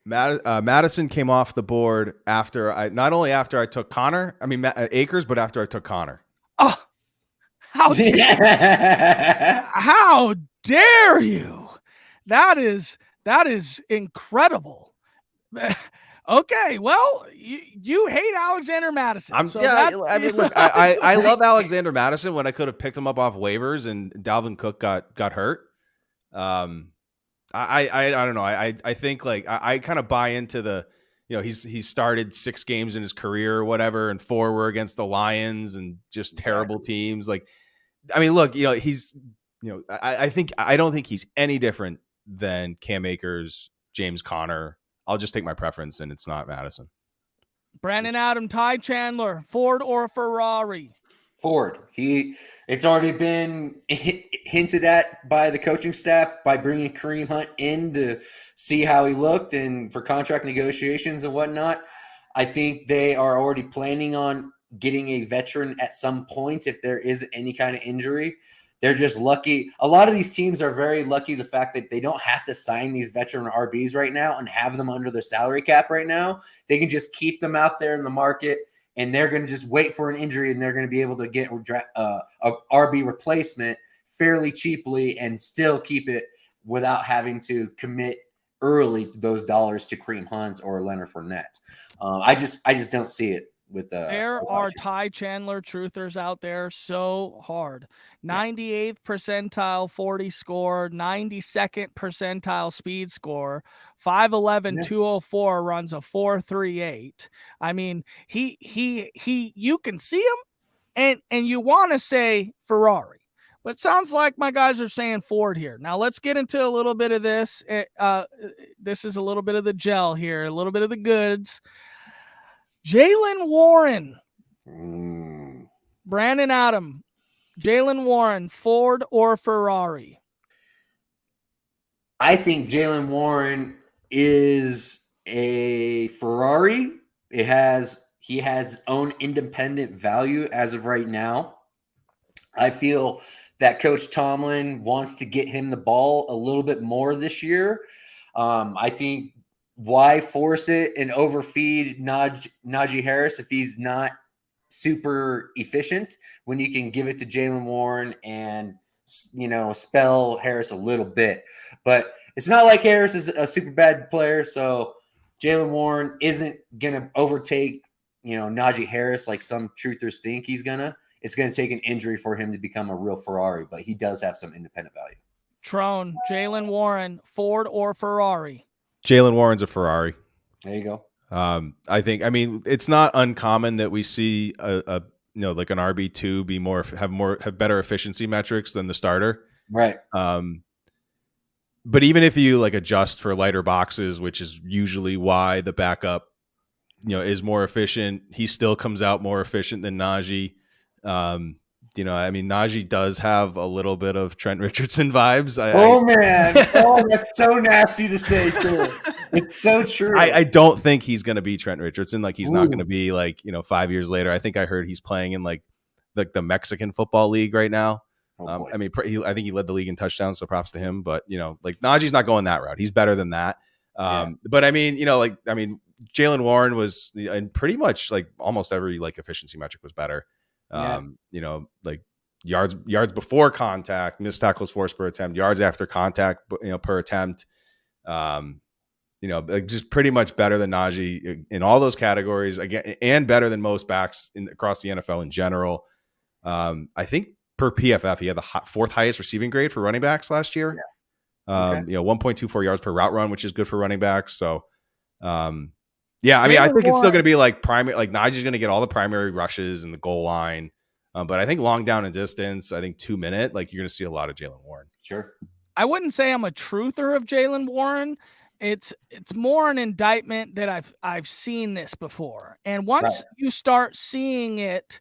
Madison came off the board not only after I took Akers, but after I took Connor. Oh, how dare you? That is incredible. Okay, well, you hate Alexander Madison. I mean, look, I love Alexander Madison when I could have picked him up off waivers and Dalvin Cook got hurt. I don't know. I think like I kind of buy into the, he's started 6 games in his career or whatever, and 4 were against the Lions and just terrible teams. Like, I mean, look, he's, I don't think he's any different than Cam Akers, James Conner. I'll just take my preference, and it's not Madison. Brandon Adam, Ty Chandler, Ford or Ferrari? Ford. It's already been hinted at by the coaching staff by bringing Kareem Hunt in to see how he looked and for contract negotiations and whatnot. I think they are already planning on getting a veteran at some point if there is any kind of injury. They're just lucky. A lot of these teams are very lucky the fact that they don't have to sign these veteran RBs right now and have them under their salary cap right now. They can just keep them out there in the market, and they're going to just wait for an injury, and they're going to be able to get a RB replacement fairly cheaply and still keep it without having to commit early those dollars to Kareem Hunt or Leonard Fournette. I just don't see it. There are Ty Chandler truthers out there so hard. 98th percentile 40 score, 92nd percentile speed score, 5'11", 204 runs a 4.38. I mean, he you can see him and you want to say Ferrari, but it sounds like my guys are saying Ford here. Now let's get into a little bit of this. This is a little bit of the gel here, a little bit of the goods. Jaylen Warren, Brandon Adam, Jaylen Warren, Ford or Ferrari? I think Jaylen Warren is a Ferrari. He has his own independent value as of right now. I feel that Coach Tomlin wants to get him the ball a little bit more this year. I think, why force it and overfeed Najee Harris if he's not super efficient when you can give it to Jaylen Warren and, spell Harris a little bit. But it's not like Harris is a super bad player, so Jaylen Warren isn't gonna overtake, Najee Harris like some truthers think he's gonna. It's gonna take an injury for him to become a real Ferrari, but he does have some independent value. Trone, Jaylen Warren, Ford or Ferrari? Jaylen Warren's a Ferrari. There you go. I mean, it's not uncommon that we see a like an RB2 have better efficiency metrics than the starter. Right. But even if you like adjust for lighter boxes, which is usually why the backup, is more efficient, he still comes out more efficient than Najee. Najee does have a little bit of Trent Richardson vibes. Man. That's so nasty to say too. It's so true. I don't think he's going to be Trent Richardson. Like he's not going to be like, 5 years later. I think I heard he's playing in like the Mexican football league right now. I think he led the league in touchdowns, so props to him. But like Najee's not going that route. He's better than that. But Jaylen Warren was, and pretty much like almost every like efficiency metric was better. Like yards before contact, missed tackles forced per attempt, yards after contact, per attempt. Like just pretty much better than Najee in all those categories again, and better than most backs across the NFL in general. I think per PFF, he had the fourth highest receiving grade for running backs last year. 1.24 yards per route run, which is good for running backs. So, I think it's still going to be like primary, like Najee's going to get all the primary rushes and the goal line. But I think long down and distance, I think 2 minute, like you're going to see a lot of Jaylen Warren. Sure. I wouldn't say I'm a truther of Jaylen Warren. It's more an indictment that I've seen this before. And once you start seeing it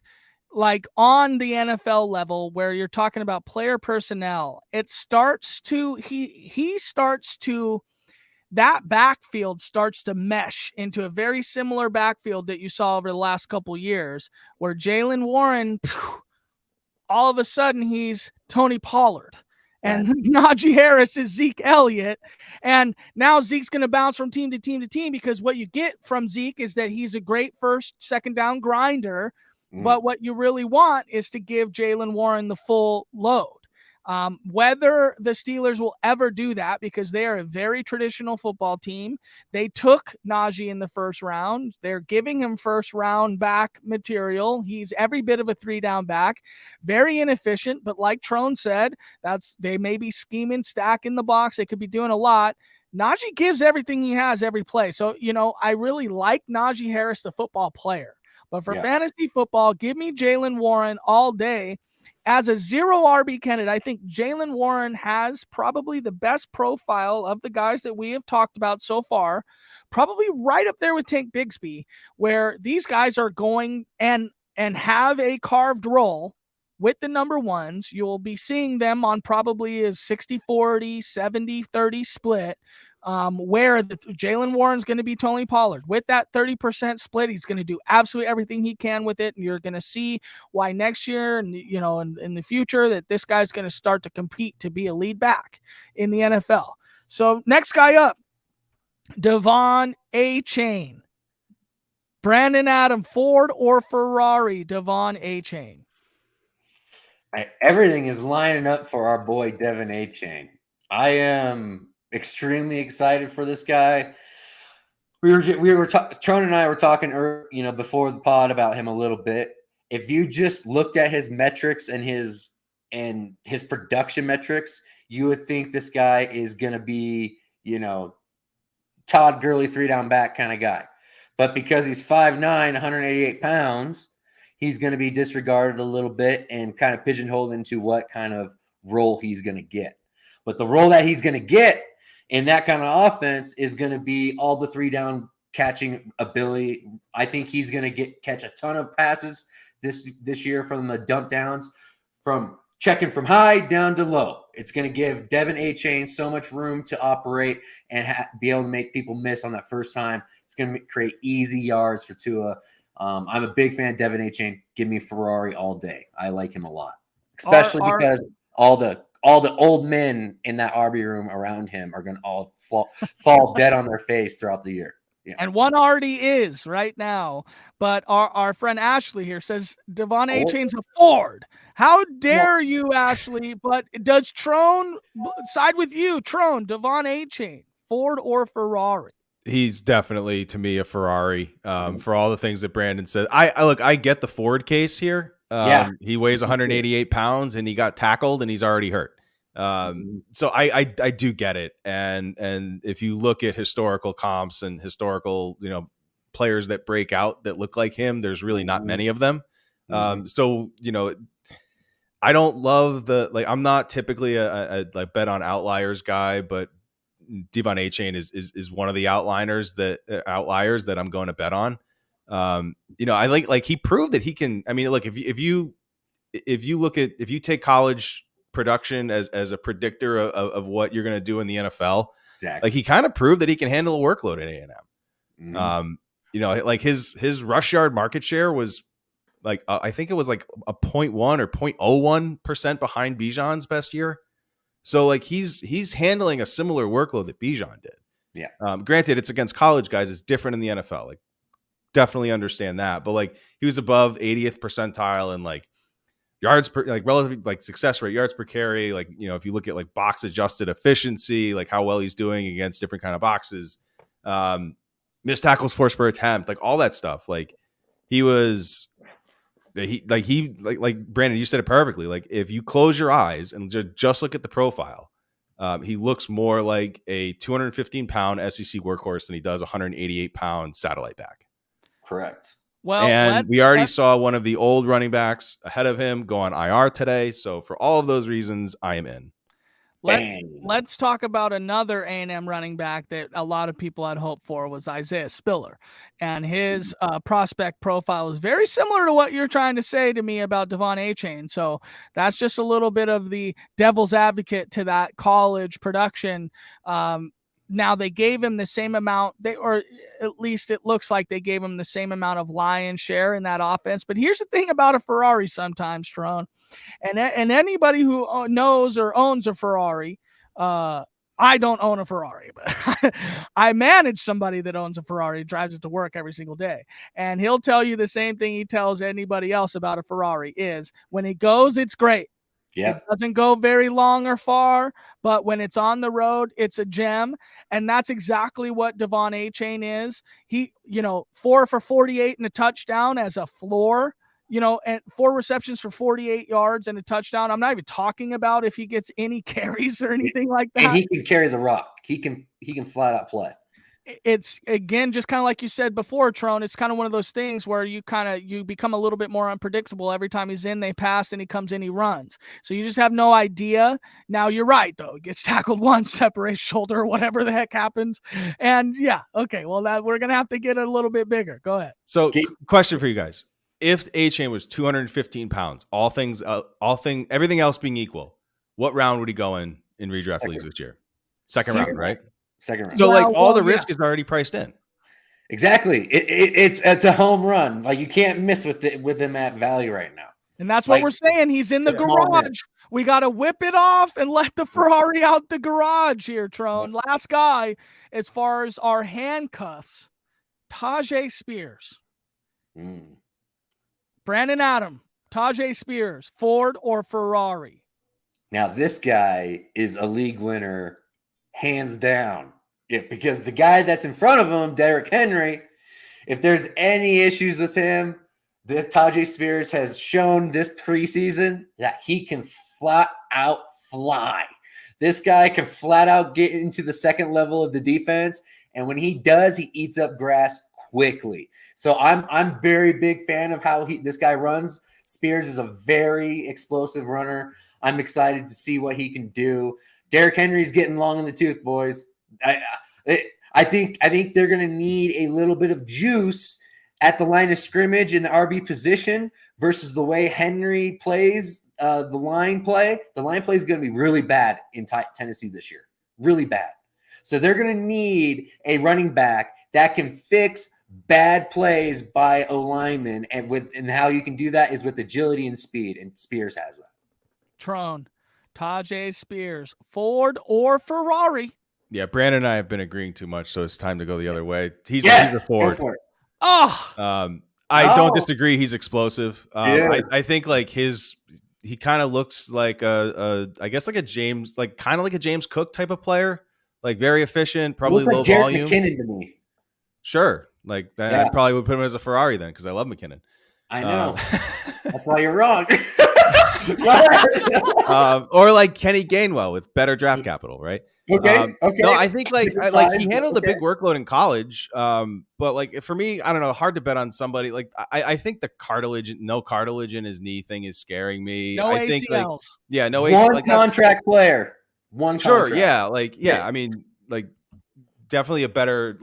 like on the NFL level where you're talking about player personnel, it starts to that backfield starts to mesh into a very similar backfield that you saw over the last couple years, where Jaylen Warren, all of a sudden he's Tony Pollard. And Najee Harris is Zeke Elliott. And now Zeke's going to bounce from team to team to team, because what you get from Zeke is that he's a great second down grinder. But what you really want is to give Jaylen Warren the full load. Whether the Steelers will ever do that, because they are a very traditional football team. They took Najee in the first round. They're giving him first round back material. He's every bit of a 3-down back, very inefficient. But like Trone said, they may be scheming, stacking the box. They could be doing a lot. Najee gives everything he has every play. So, I really like Najee Harris, the football player. But for fantasy football, give me Jaylen Warren all day. As a 0 RB candidate, I think Jaylen Warren has probably the best profile of the guys that we have talked about so far, probably right up there with Tank Bigsby, where these guys are going and have a carved role with the number ones. You'll be seeing them on probably a 60-40, 70-30 split, where Jaylen Warren's going to be Tony Pollard. With that 30% split, he's going to do absolutely everything he can with it. And you're going to see why next year and, in the future, that this guy's going to start to compete to be a lead back in the NFL. So next guy up, Devon A-Chain. Brandon Adam, Ford or Ferrari, Devon A-Chain? Everything is lining up for our boy Devon A-Chain. I am extremely excited for this guy. Tron and I were talking before the pod about him a little bit. If you just looked at his metrics and his production metrics, you would think this guy is going to be, Todd Gurley 3-down back kind of guy. But because he's 5'9", 188 pounds, he's going to be disregarded a little bit and kind of pigeonholed into what kind of role he's going to get. But the role that he's going to get in that kind of offense is going to be all the 3-down catching ability. I think he's going to catch a ton of passes this year from the dump downs, from checking from high down to low. It's going to give Devon A-Chain so much room to operate and be able to make people miss on that first time. It's going to create easy yards for Tua. I'm a big fan of Devon A-Chain. Give me Ferrari all day. I like him a lot, especially because all the old men in that RB room around him are going to all fall dead on their face throughout the year. Yeah. And one already is right now. But our friend Ashley here says Devon A-Chain's a Ford. How dare you, Ashley? But does Trone side with you? Trone, Devon A-Chain, Ford or Ferrari? He's definitely, to me, a Ferrari, for all the things that Brandon said. I get the Ford case here. He weighs 188 pounds and he got tackled and he's already hurt. So I do get it. And if you look at historical comps and historical, players that break out that look like him, there's really not many of them. So, I don't love I'm not typically a bet on outliers guy, but Devon A-Chain is one of the outliers that I'm going to bet on. I like he proved that he can. I mean, look, if you take college production as a predictor of what you're going to do in the NFL, exactly. Like he kind of proved that he can handle a workload at A&M. Like his rush yard market share was like I think it was like a 0.1 or 0.01% behind Bijan's best year. So like he's handling a similar workload that Bijan did. Yeah. Granted, it's against college guys. It's different in the NFL. Like definitely understand that. But like he was above 80th percentile in like yards per, like relative, like success rate, yards per carry. Like, if you look at like box adjusted efficiency, like how well he's doing against different kind of boxes, missed tackles forced per attempt, like all that stuff. Like he was, like Brandon, you said it perfectly. Like if you close your eyes and just look at the profile, he looks more like a 215-pound SEC workhorse than he does a 188-pound satellite back. Correct. Well, and we already saw one of the old running backs ahead of him go on IR today. So for all of those reasons, I am in. Let's talk about another A&M running back that a lot of people had hoped for was Isaiah Spiller. And his prospect profile is very similar to what you're trying to say to me about Devon A-Chain. So that's just a little bit of the devil's advocate to that college production. Now they gave him the same amount, or at least it looks like they gave him the same amount of lion share in that offense. But here's the thing about a Ferrari sometimes, Tron, and anybody who knows or owns a Ferrari, I don't own a Ferrari, but I manage somebody that owns a Ferrari, drives it to work every single day. And he'll tell you the same thing he tells anybody else about a Ferrari is when it goes, it's great. Yeah. It doesn't go very long or far, but when it's on the road, it's a gem. And that's exactly what Devon A-Chain is. He, 4 for 48 and a touchdown as a floor, and 4 receptions for 48 yards and a touchdown. I'm not even talking about if he gets any carries or anything like that. And he can carry the rock. He can flat out play. It's again, just kind of like you said before, Tron, it's kind of one of those things where you become a little bit more unpredictable. Every time he's in, they pass, and he comes in, he runs. So you just have no idea. Now you're right, though. He gets tackled once, separates shoulder, whatever the heck happens. And yeah, okay. Well, we're going to have to get a little bit bigger. Go ahead. So question for you guys. If A-Chain was 215 pounds, everything else being equal, what round would he go in redraft leagues this year? Second round, right? Second round. So all the risk is already priced in. Exactly. It's a home run. Like you can't miss with him at value right now. And that's what we're saying. He's in the garage. We got to whip it off and let the Ferrari out the garage here, Tron. Last guy, as far as our handcuffs, Tajay Spears. Brandon Adam, Tajay Spears, Ford or Ferrari? Now, this guy is a league winner, hands down. Yeah, because the guy that's in front of him, Derrick Henry, if there's any issues with him, this Tajay Spears has shown this preseason that he can flat out fly. This guy can flat out get into the second level of the defense, and when he does, he eats up grass quickly. So I'm very big fan of how this guy runs. Spears is a very explosive runner. I'm excited to see what he can do. Derrick Henry's getting long in the tooth, boys. I think they're going to need a little bit of juice at the line of scrimmage in the RB position versus the way Henry plays the line play. The line play is going to be really bad in Tennessee this year, really bad. So they're going to need a running back that can fix bad plays by a lineman, and how you can do that is with agility and speed, and Spears has that. Tron, Tajay Spears, Ford or Ferrari? Yeah, Brandon and I have been agreeing too much, so it's time to go the other way. He's a Go forward. for it. Oh, I don't disagree. He's explosive. Yeah. I think like he kind of looks like I guess like a James, like kind of like a James Cook type of player, like very efficient, probably Looks like low Jared volume. McKinnon to me. Sure, like that, I probably would put him as a Ferrari then because I love McKinnon. I know. That's why you're wrong. Or like Kenny Gainwell with better draft capital, right? Okay. No, I think like Size, he handled the big workload in college. But like for me, I don't know, hard to bet on somebody. Like I think the no cartilage in his knee thing is scaring me. no I think ACLs. like no one ACLs. Like, contract player. One sure, contract. I mean, like definitely a better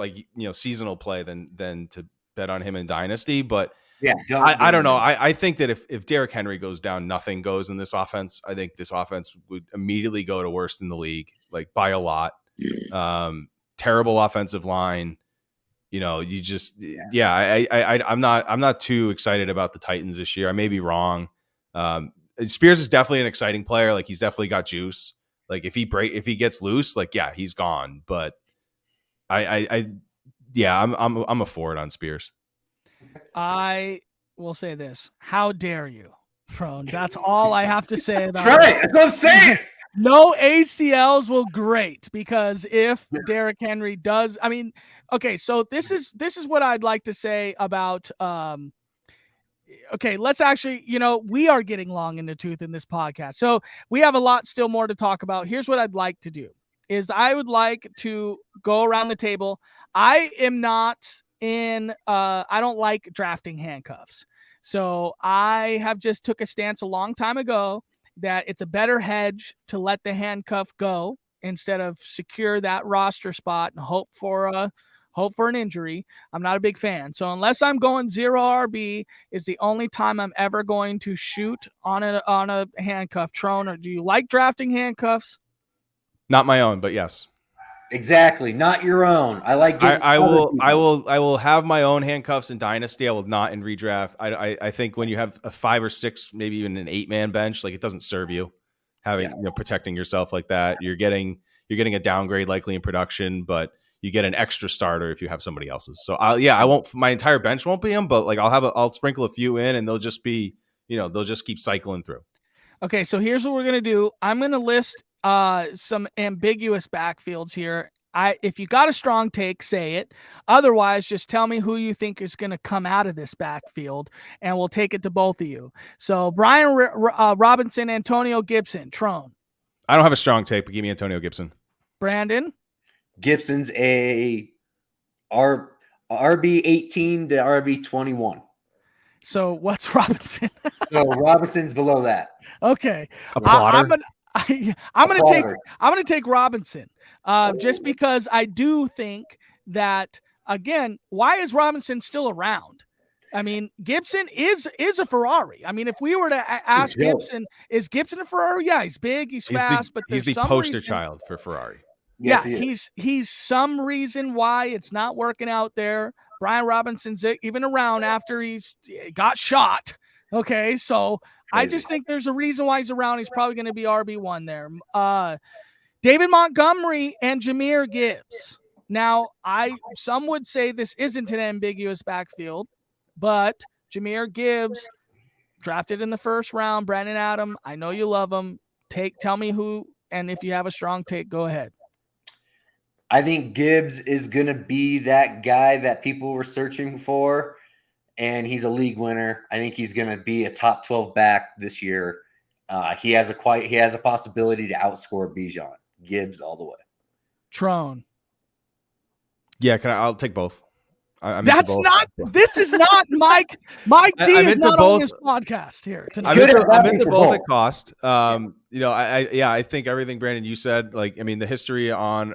seasonal play than to bet on him in Dynasty, but. Yeah, I don't know. I think that if Derrick Henry goes down, nothing goes in this offense. I think this offense would immediately go to worst in the league, like by a lot. Terrible offensive line. You just I'm not too excited about the Titans this year. I may be wrong. Spears is definitely an exciting player. Like he's definitely got juice. Like if he gets loose, like he's gone. But I'm a forward on Spears. I will say this. How dare you, Prone? That's all I have to say about That's right. That's what I'm saying. No ACLs will great because if Derrick Henry does, I mean, okay, so this is what I'd like to say about okay, let's actually, we are getting long in the tooth in this podcast. So we have a lot still more to talk about. Here's what I'd like to do is I would like to go around the table. I am not I don't like drafting handcuffs. So I have just took a stance a long time ago that it's a better hedge to let the handcuff go instead of secure that roster spot and hope for an injury. I'm not a big fan. So unless I'm going 0 RB is the only time I'm ever going to shoot on a handcuff. Trone, or do you like drafting handcuffs? Not my own, but yes. Exactly, not your own. I like. I will have my own handcuffs in Dynasty. I will not in redraft. I think when you have a 5 or 6, maybe even an 8-man bench, like it doesn't serve you having protecting yourself like that. You're getting a downgrade likely in production, but you get an extra starter if you have somebody else's. So I won't. My entire bench won't be them, but like I'll sprinkle a few in, and they'll just be they'll just keep cycling through. Okay, so here's what we're gonna do. I'm gonna list some ambiguous backfields here. If you got a strong take, say it. Otherwise, just tell me who you think is going to come out of this backfield, and we'll take it to both of you. So Brian Robinson, Antonio Gibson, Trone. I don't have a strong take, but give me Antonio Gibson. Brandon? Gibson's a RB 18 to RB 21. So what's Robinson? So Robinson's below that. Okay. A plotter? I'm gonna take Robinson, just because I do think that, again, why is Robinson still around? I mean, Gibson is a Ferrari. I mean, if we were to ask Gibson, is Gibson a Ferrari? Yeah, he's big, he's fast, but he's the poster child for Ferrari. Yes, he's some reason why it's not working out there. Brian Robinson's even around after he's got shot. Okay, so I just think there's a reason why he's around. He's probably going to be RB1 there. David Montgomery and Jahmyr Gibbs. Now, some would say this isn't an ambiguous backfield, but Jahmyr Gibbs, drafted in the first round. Brandon Adam, I know you love him. Tell me who, and if you have a strong take, go ahead. I think Gibbs is going to be that guy that people were searching for. And he's a league winner. I think he's going to be a top 12 back this year. He has a possibility to outscore Bijan. Gibbs all the way. Trone. Yeah, I'll take both. This is not Mike. Mike D is not on this podcast here tonight. I'm into both at cost. I think everything, Brandon, you said, like, I mean, the history on,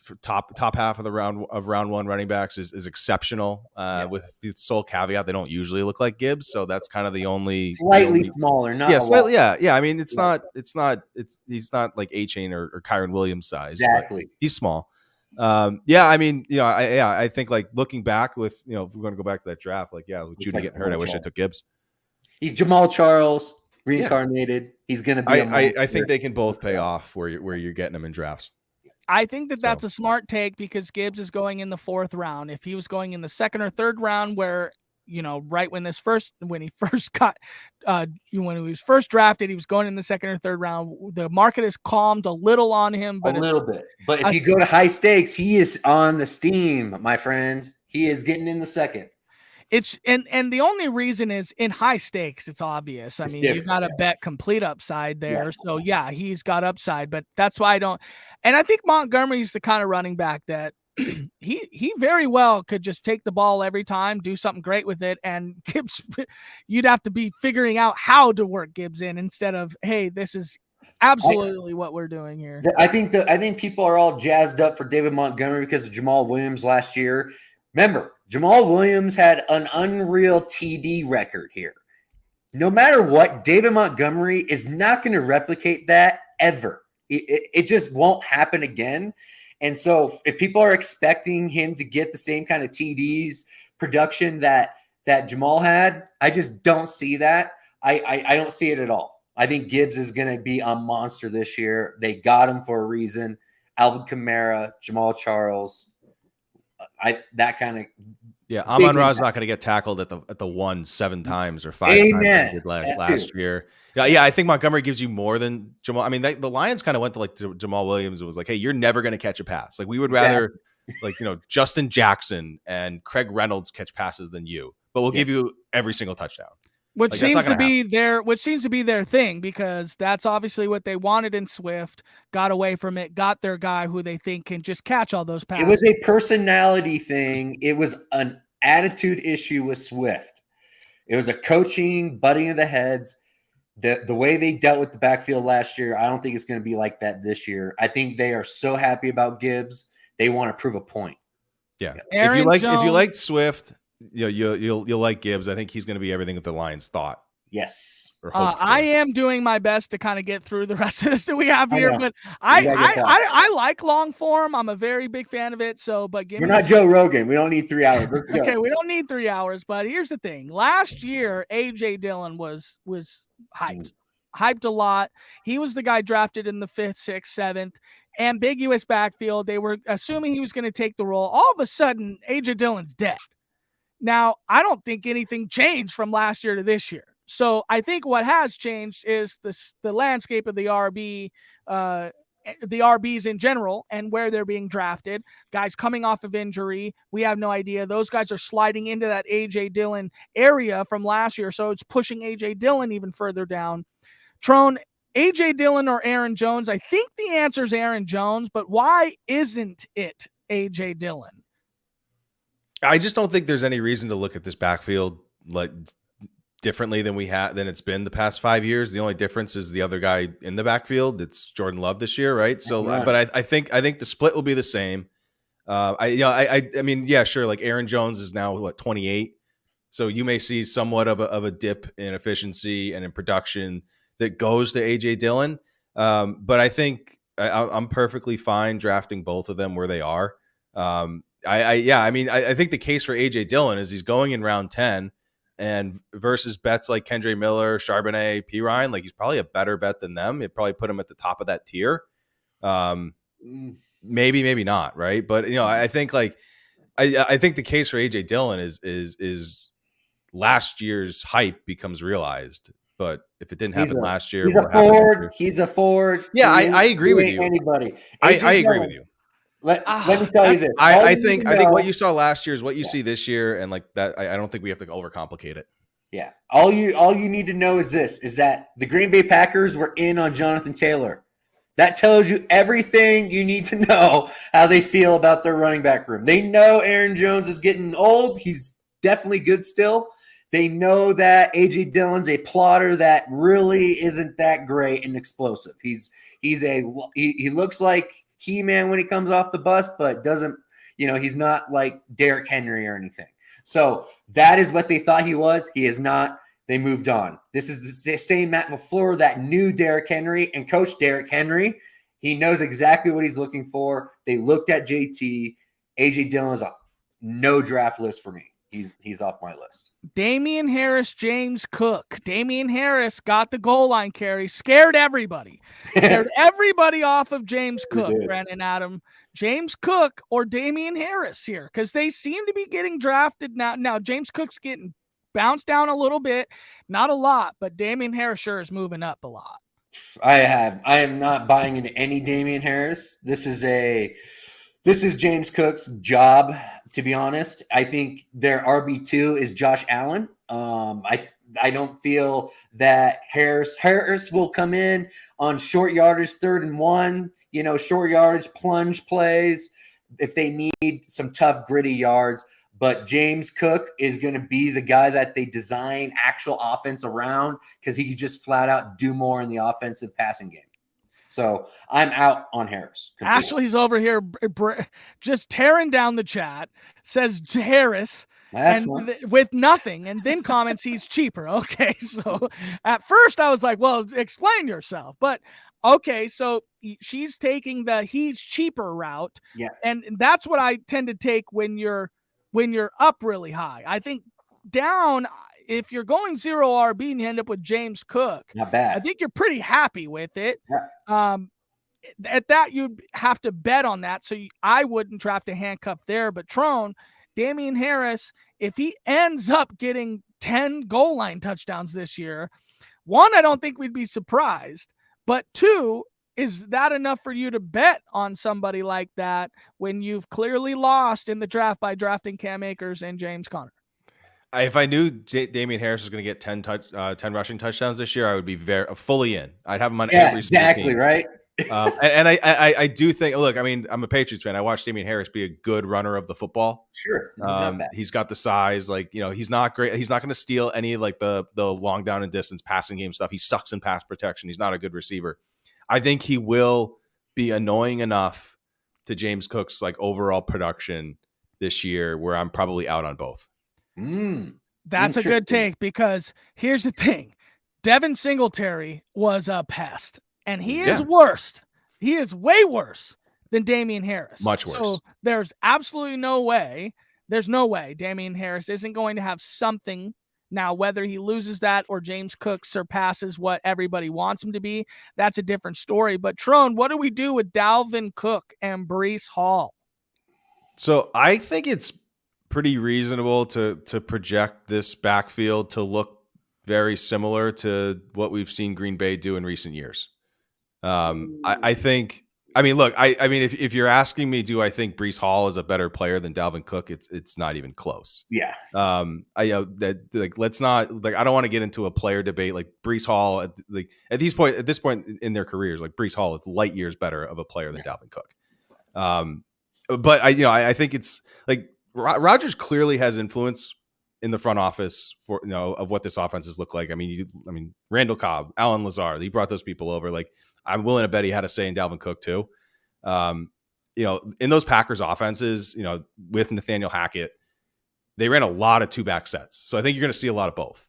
for top half of the round one running backs is exceptional. With the sole caveat, they don't usually look like Gibbs. So that's kind of the only slightly smaller. Slightly. Yeah. I mean, he's not like A-Chain or Kyron Williams size. Exactly. He's small. I mean, I think, like, looking back with, if we're going to go back to that draft, like, with Judy getting hurt, I wish I took Gibbs. He's Jamal Charles reincarnated. He's going to be. I think they can both pay off where you're getting them in drafts. I think that that's a smart take because Gibbs is going in the 4th round. If he was going in the 2nd or 3rd round, where right when he first drafted, he was going in the 2nd or 3rd round. The market has calmed a little on him, but a little bit. But if you go to high stakes, he is on the steam, my friend. He is getting in the 2nd. It's and the only reason is in high stakes, it's obvious. I mean, you've got to bet complete upside there. Yes. So yeah, he's got upside, but that's why I don't. And I think Montgomery's the kind of running back that he very well could just take the ball every time, do something great with it, and Gibbs, you'd have to be figuring out how to work Gibbs in instead of, hey, this is absolutely what we're doing here. I think people are all jazzed up for David Montgomery because of Jamal Williams last year. Remember, Jamal Williams had an unreal TD record here. No matter what, David Montgomery is not going to replicate that ever. It just won't happen again. And so if people are expecting him to get the same kind of TDs production that Jamal had, I just don't see that. I don't see it at all. I think Gibbs is going to be a monster this year. They got him for a reason. Alvin Kamara, Jamal Charles. Amon-Ra's not going to get tackled at the 1 7 times or 5 Amen. times he did last year. Yeah, I think Montgomery gives you more than Jamal. I mean, the Lions kind of went to Jamal Williams. It was like, hey, you're never going to catch a pass. Like, we would rather Justin Jackson and Craig Reynolds catch passes than you, but we'll give you every single touchdown. Which seems to be their thing, because that's obviously what they wanted in Swift, got away from it, got their guy who they think can just catch all those passes. It was a personality thing. It was an attitude issue with Swift. It was a coaching, butting of the heads. The way they dealt with the backfield last year, I don't think it's going to be like that this year. I think they are so happy about Gibbs. They want to prove a point. Yeah. If you like Swift, you'll like Gibbs. I think he's going to be everything that the Lions thought. Yes. I am doing my best to kind of get through the rest of this that we have here, but I like long form. I'm a very big fan of it. So, but we're not Joe Rogan. We don't need 3 hours. Let's go. Okay, we don't need 3 hours. But here's the thing: last year, AJ Dillon was hyped a lot. He was the guy drafted in the 5th, 6th, 7th. Ambiguous backfield. They were assuming he was going to take the role. All of a sudden, AJ Dillon's dead. Now, I don't think anything changed from last year to this year. So I think what has changed is the landscape of the RBs in general and where they're being drafted. Guys coming off of injury, we have no idea. Those guys are sliding into that A.J. Dillon area from last year, so it's pushing A.J. Dillon even further down. Trone, A.J. Dillon or Aaron Jones? I think the answer is Aaron Jones, but why isn't it A.J. Dillon? I just don't think there's any reason to look at this backfield like differently than it's been the past 5 years. The only difference is the other guy in the backfield. It's Jordan Love this year, right? So, but I think the split will be the same. I mean, yeah, sure. Like Aaron Jones is now 28, so you may see somewhat of a dip in efficiency and in production that goes to AJ Dillon. But I think I'm perfectly fine drafting both of them where they are. I think the case for AJ Dillon is he's going in round 10. And versus bets like Kendre Miller, Charbonnet, Pirine, like he's probably a better bet than them. It'd probably put him at the top of that tier. Maybe not, right? But I think I think the case for AJ Dillon is last year's hype becomes realized. But if it didn't happen last year, he's a forward. Yeah, I agree with you. Anybody, I agree with you. Let me tell you this. I think what you saw last year is what you see this year, and like that, I don't think we have to overcomplicate it. Yeah, all you need to know is that the Green Bay Packers were in on Jonathan Taylor. That tells you everything you need to know how they feel about their running back room. They know Aaron Jones is getting old. He's definitely good still. They know that A.J. Dillon's a plotter that really isn't that great and explosive. He looks like He-Man when he comes off the bus, but doesn't, he's not like Derrick Henry or anything. So that is what they thought he was. He is not. They moved on. This is the same Matt LaFleur that knew Derrick Henry and coached Derrick Henry. He knows exactly what he's looking for. They looked at JT. A.J. Dillon is a no draft list for me. he's off my list. Damian Harris, James Cook. Damian Harris got the goal line carry, scared everybody. Scared everybody off of James Cook, Brandon Adam. James Cook or Damian Harris here, because they seem to be getting drafted now. Now, James Cook's getting bounced down a little bit, not a lot, but Damian Harris sure is moving up a lot. I am not buying into any Damian Harris. This is James Cook's job, to be honest. I think their RB2 is Josh Allen. I don't feel that Harris will come in on short yardage, 3rd and 1, short yardage plunge plays if they need some tough, gritty yards. But James Cook is going to be the guy that they design actual offense around, because he could just flat out do more in the offensive passing game. So I'm out on Harris. Completely. Ashley's over here just tearing down the chat, says Harris with nothing, and then comments he's cheaper. Okay, so at first I was like, well, explain yourself. But okay, so she's taking the he's cheaper route. Yeah. And that's what I tend to take when you're up really high. I think down, if you're going 0 RB and you end up with James Cook, not bad. I think you're pretty happy with it. Yeah. At that, you'd have to bet on that. So I wouldn't draft a handcuff there. But Trone, Damian Harris, if he ends up getting 10 goal line touchdowns this year, 1, I don't think we'd be surprised. But 2, is that enough for you to bet on somebody like that when you've clearly lost in the draft by drafting Cam Akers and James Conner? If I knew Damian Harris was going to get 10 rushing touchdowns this year, I would be fully in. I'd have him on every single team. Right. And I do think, look, I mean, I'm a Patriots fan. I watched Damian Harris be a good runner of the football. Sure. He's got the size, he's not great. He's not going to steal any like the long down and distance passing game stuff. He sucks in pass protection. He's not a good receiver. I think he will be annoying enough to James Cook's like overall production this year where I'm probably out on both. That's a good take, because here's the thing. Devin Singletary was a pest, and he is worse. He is way worse than Damian Harris. Much worse. So there's absolutely no way. There's no way Damian Harris isn't going to have something. Now, whether he loses that or James Cook surpasses what everybody wants him to be, that's a different story. But Trone, what do we do with Dalvin Cook and Breece Hall? So I think it's pretty reasonable to project this backfield to look very similar to what we've seen Green Bay do in recent years. I think, I mean, look, I mean, if you're asking me, do I think Breece Hall is a better player than Dalvin Cook? It's not even close. Yeah. Let's not, like, I don't want to get into a player debate. Like Breece Hall at this point in their careers, like Breece Hall is light years better of a player than Dalvin Cook. But I think it's like Rodgers clearly has influence in the front office for, of what this offenses look like. I mean, Randall Cobb, Alan Lazard, he brought those people over. Like, I'm willing to bet he had a say in Dalvin Cook too. In those Packers offenses, with Nathaniel Hackett, they ran a lot of 2-back sets. So I think you're going to see a lot of both.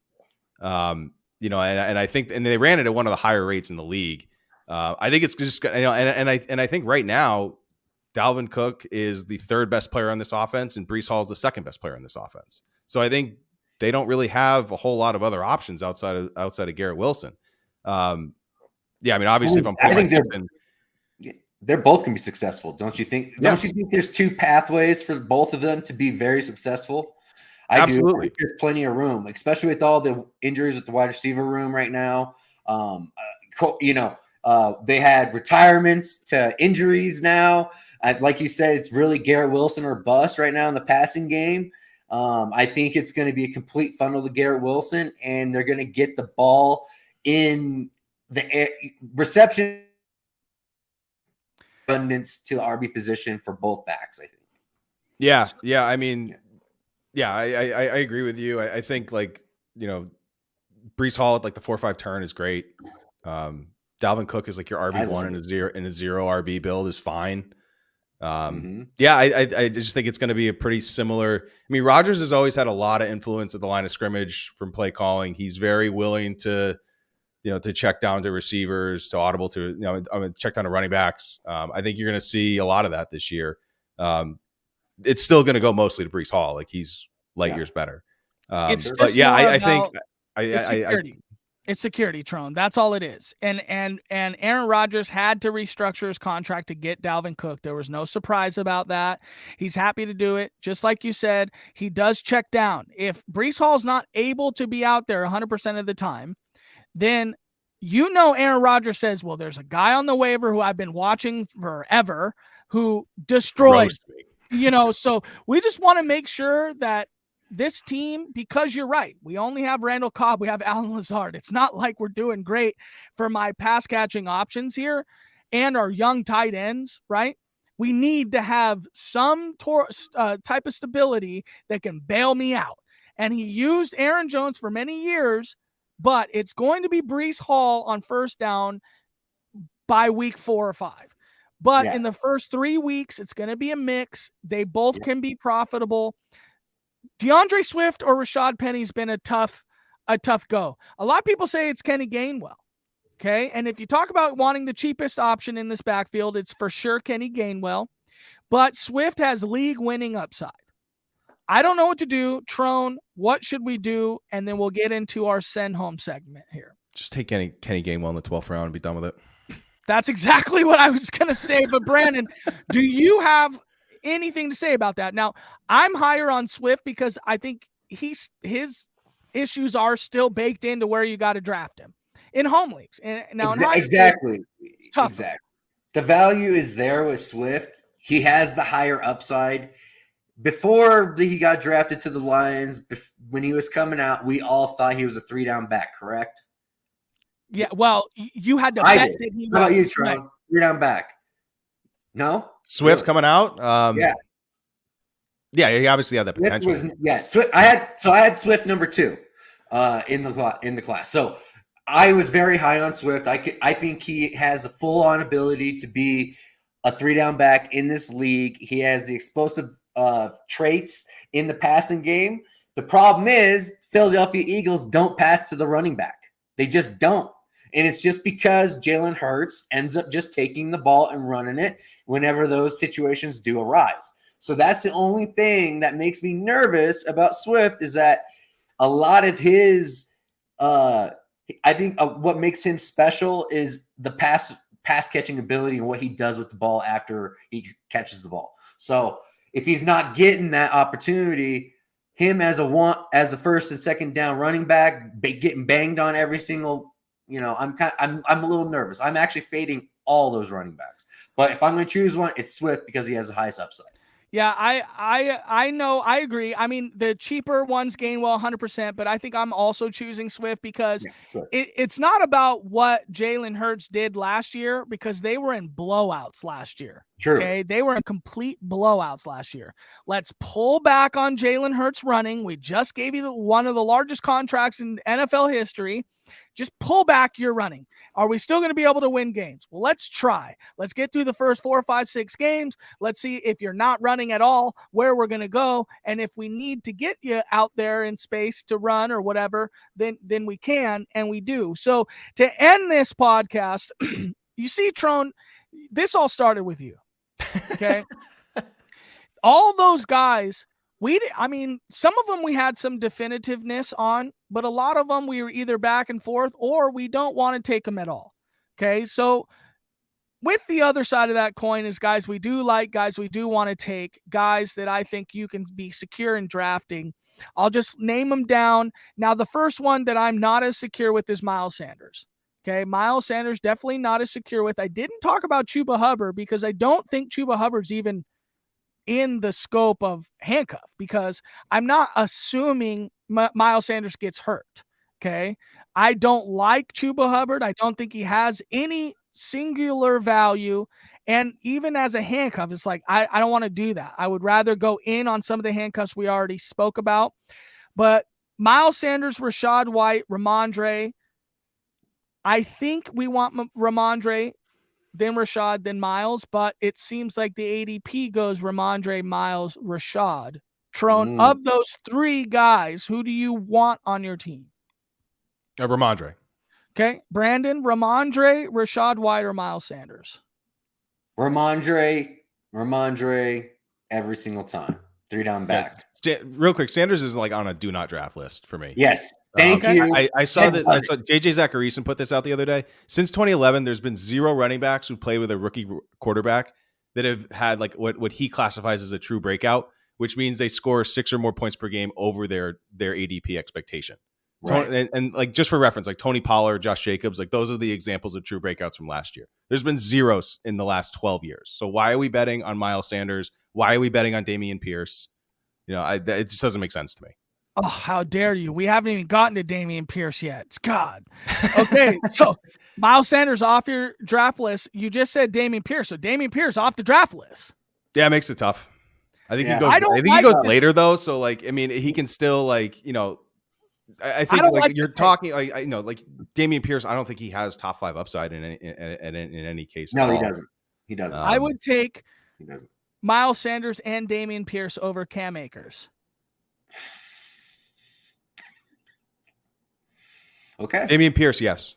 And I think, and they ran it at one of the higher rates in the league. I think it's just, and I think right now, Dalvin Cook is the 3rd best player on this offense, and Breece Hall is the 2nd best player on this offense. So I think they don't really have a whole lot of other options outside of Garrett Wilson. Yeah, I mean, obviously, I think they're both going to be successful, don't you think? Yeah. Don't you think there's 2 pathways for both of them to be very successful? Absolutely. I think there's plenty of room, especially with all the injuries with the wide receiver room right now. They had retirements to injuries now. Like you said, it's really Garrett Wilson or bust right now in the passing game. I think it's going to be a complete funnel to Garrett Wilson, and they're going to get the ball in the reception abundance to the RB position for both backs, I think. Yeah. I mean, I agree with you. I think Breece Hall at like the 4-5 turn is great. Dalvin Cook is like your RB1 in a zero RB build is fine. Yeah, I just think it's going to be a pretty similar. I mean, Rodgers has always had a lot of influence at the line of scrimmage from play calling. He's very willing to check down to receivers, to audible to, check down to running backs. I think you're going to see a lot of that this year. It's still going to go mostly to Breece Hall. Like, he's light years better. It's But just yeah, more I think about it's security. It's security, Tron. That's all it is. And Aaron Rodgers had to restructure his contract to get Dalvin Cook. There was no surprise about that. He's happy to do it. Just like you said, he does check down. If Breece Hall's not able to be out there 100% of the time, then Aaron Rodgers says, well, there's a guy on the waiver who I've been watching forever who destroys me. So we just want to make sure that this team, because you're right, we only have Randall Cobb, we have Alan Lazard. It's not like we're doing great for my pass catching options here and our young tight ends, right? We need to have some type of stability that can bail me out. And he used Aaron Jones for many years, but it's going to be Breece Hall on first down by week 4 or 5. But in the first 3 weeks, it's going to be a mix. They both can be profitable. DeAndre Swift or Rashad Penny's been a tough go. A lot of people say it's Kenny Gainwell. Okay. And if you talk about wanting the cheapest option in this backfield, it's for sure Kenny Gainwell. But Swift has league winning upside. I don't know what to do. Trone, what should we do? And then we'll get into our send home segment here. Just take Kenny Gainwell in the 12th round and be done with it. That's exactly what I was going to say. But Brandon, do you have anything to say about that? Now, I'm higher on Swift because I think his issues are still baked into where you got to draft him in home leagues. And now in high school, it's tough. Exactly. The value is there with Swift. He has the higher upside. Before he got drafted to the Lions, when he was coming out, we all thought he was a 3-down back, correct? Yeah, well, you had to bet that he was. How about you, Tron? 3-down back. No? Swift coming out? Yeah, he obviously had that potential. Swift, I had Swift number 2 in the class. So I was very high on Swift. I think he has a full-on ability to be a 3-down back in this league. He has the explosive traits in the passing game. The problem is Philadelphia Eagles don't pass to the running back. They just don't. And it's just because Jalen Hurts ends up just taking the ball and running it whenever those situations do arise. So that's the only thing that makes me nervous about Swift is that a lot of his I think what makes him special is the pass catching ability and what he does with the ball after he catches the ball. So if he's not getting that opportunity, him as a first and second down running back getting banged on every single, I'm a little nervous. I'm actually fading all those running backs. But if I'm going to choose one, it's Swift because he has the highest upside. Yeah, I know. I agree. I mean, the cheaper ones Gainwell 100%, but I think I'm also choosing Swift because it's not about what Jalen Hurts did last year because they were in blowouts last year. True. Okay, they were in complete blowouts last year. Let's pull back on Jalen Hurts running. We just gave you one of the largest contracts in NFL history. Just pull back your running. Are we still going to be able to win games? Well, let's try. Let's get through the first 4, 5, 6 games. Let's see if you're not running at all, where we're going to go. And if we need to get you out there in space to run or whatever, then we can, and we do. So to end this podcast, you see, Trone, this all started with you. Okay. All those guys, some of them we had some definitiveness on, but a lot of them we were either back and forth or we don't want to take them at all. Okay. So with the other side of that coin is guys we do like, guys we do want to take, guys that I think you can be secure in drafting. I'll just name them down. Now, the first one that I'm not as secure with is Miles Sanders. Okay. Miles Sanders, definitely not as secure with. I didn't talk about Chuba Hubbard because I don't think Chuba Hubbard's even in the scope of handcuff because I'm not assuming Miles Sanders gets hurt. Okay. I don't like Chuba Hubbard. I don't think he has any singular value. And even as a handcuff, it's like, I don't want to do that. I would rather go in on some of the handcuffs we already spoke about, but Miles Sanders, Rachaad White, Ramondre. I think we want Ramondre, then Rashad, then Miles, but it seems like the ADP goes Ramondre, Miles, Rashad. Trone, of those 3 guys, who do you want on your team? Ramondre. Okay. Brandon, Ramondre, Rachaad White, or Miles Sanders? Ramondre every single time. 3 down back. Real quick, Sanders is like on a do not draft list for me. Yes. Thank you. I saw that JJ Zachariason put this out the other day. Since 2011, there's been 0 running backs who play with a rookie quarterback that have had like what he classifies as a true breakout, which means they score 6 or more points per game over their ADP expectation. Right. And like just for reference, like Tony Pollard, Josh Jacobs, like those are the examples of true breakouts from last year. There's been 0s in the last 12 years. So why are we betting on Miles Sanders? Why are we betting on Dameon Pierce? You know, it just doesn't make sense to me. Oh, how dare you? We haven't even gotten to Dameon Pierce yet. God. Okay, so Miles Sanders off your draft list. You just said Dameon Pierce, so Dameon Pierce off the draft list. Yeah, it makes it tough. I think he goes later though. So like, I mean, he can still like, you know, I think like you're talking like, you know, like Dameon Pierce. I don't think he has top 5 upside in any case. No, he doesn't. He doesn't. I would take he doesn't. Miles Sanders and Dameon Pierce over Cam Akers. Okay. Dameon Pierce, yes.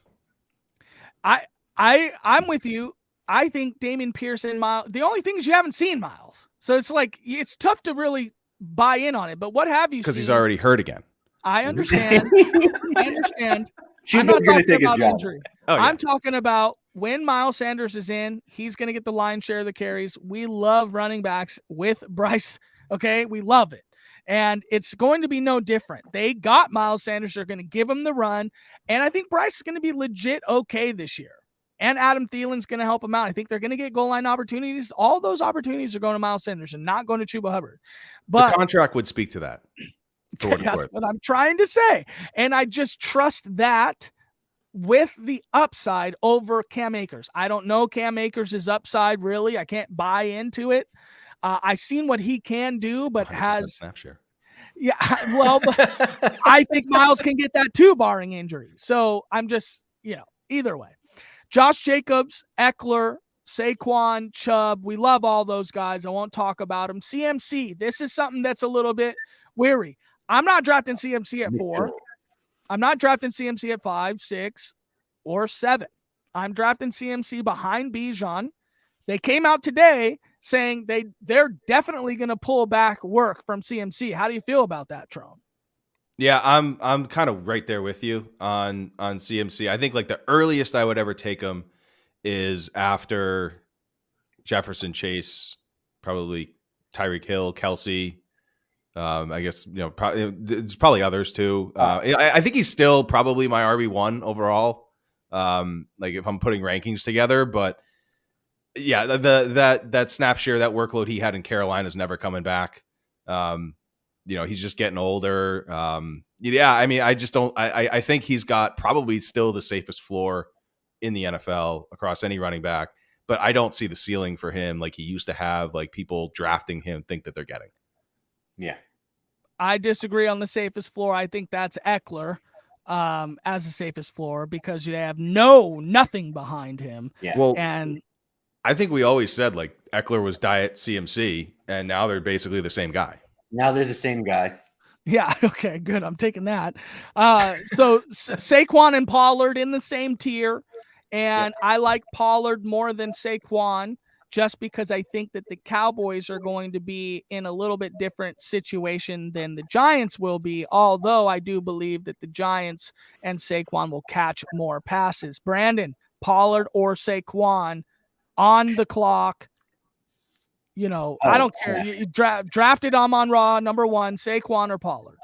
I'm with you. I think Dameon Pierce and Miles. The only thing is you haven't seen Miles, so it's like it's tough to really buy in on it. But what have you seen? Because he's already hurt again. I understand. I understand. I'm not talking about injury. Oh, yeah. I'm talking about when Miles Sanders is in, he's going to get the lion's share of the carries. We love running backs with Bryce. Okay, we love it. And it's going to be no different. They got Miles Sanders. They're going to give him the run. And I think Bryce is going to be legit okay this year. And Adam Thielen's going to help him out. I think they're going to get goal line opportunities. All those opportunities are going to Miles Sanders and not going to Chuba Hubbard. But the contract would speak to that. That's what I'm trying to say. And I just trust that with the upside over Cam Akers. I don't know Cam Akers' upside, really. I can't buy into it. I've seen what he can do, but has snap share. Yeah, well, but I think Miles can get that too, barring injury. So I'm just, you know, either way. Josh Jacobs, Eckler, Saquon, Chubb. We love all those guys. I won't talk about them. CMC, this is something that's a little bit weary. I'm not drafting CMC at 4. I'm not drafting CMC at 5, 6, or 7. I'm drafting CMC behind Bijan. They came out today saying they're definitely going to pull back work from CMC. How do you feel about that, Tron? Yeah, I'm kind of right there with you on CMC. I think like the earliest I would ever take him is after Jefferson, Chase, probably Tyreek Hill, Kelsey. I guess, you know, there's probably others too. I think he's still probably my RB1 overall. Like if I'm putting rankings together, but yeah, that snap share, that workload he had in Carolina is never coming back. You know, he's just getting older. Yeah, I mean, I think he's got probably still the safest floor in the NFL across any running back, but I don't see the ceiling for him like he used to have, like people drafting him think that they're getting. Yeah. I disagree on the safest floor. I think that's Eckler as the safest floor because they have nothing behind him. Yeah. Well, and I think we always said like Eckler was diet CMC, and now they're basically the same guy. Now they're the same guy. Yeah. Okay, good. I'm taking that. So Saquon and Pollard in the same tier. And I like Pollard more than Saquon just because I think that the Cowboys are going to be in a little bit different situation than the Giants will be, although I do believe that the Giants and Saquon will catch more passes. Brandon, Pollard or Saquon on the clock. You know, I don't care. You drafted Amon-Ra, number 1, Saquon or Pollard.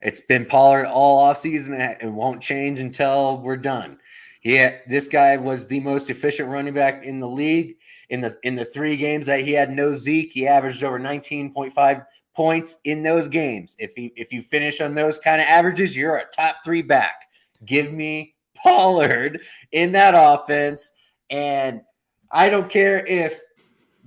It's been Pollard all offseason. It won't change until we're done. Yeah, this guy was the most efficient running back in the league. In the 3 games that he had no Zeke, he averaged over 19.5 points in those games. If you finish on those kind of averages, you're a top 3 back. Give me Pollard in that offense, and I don't care if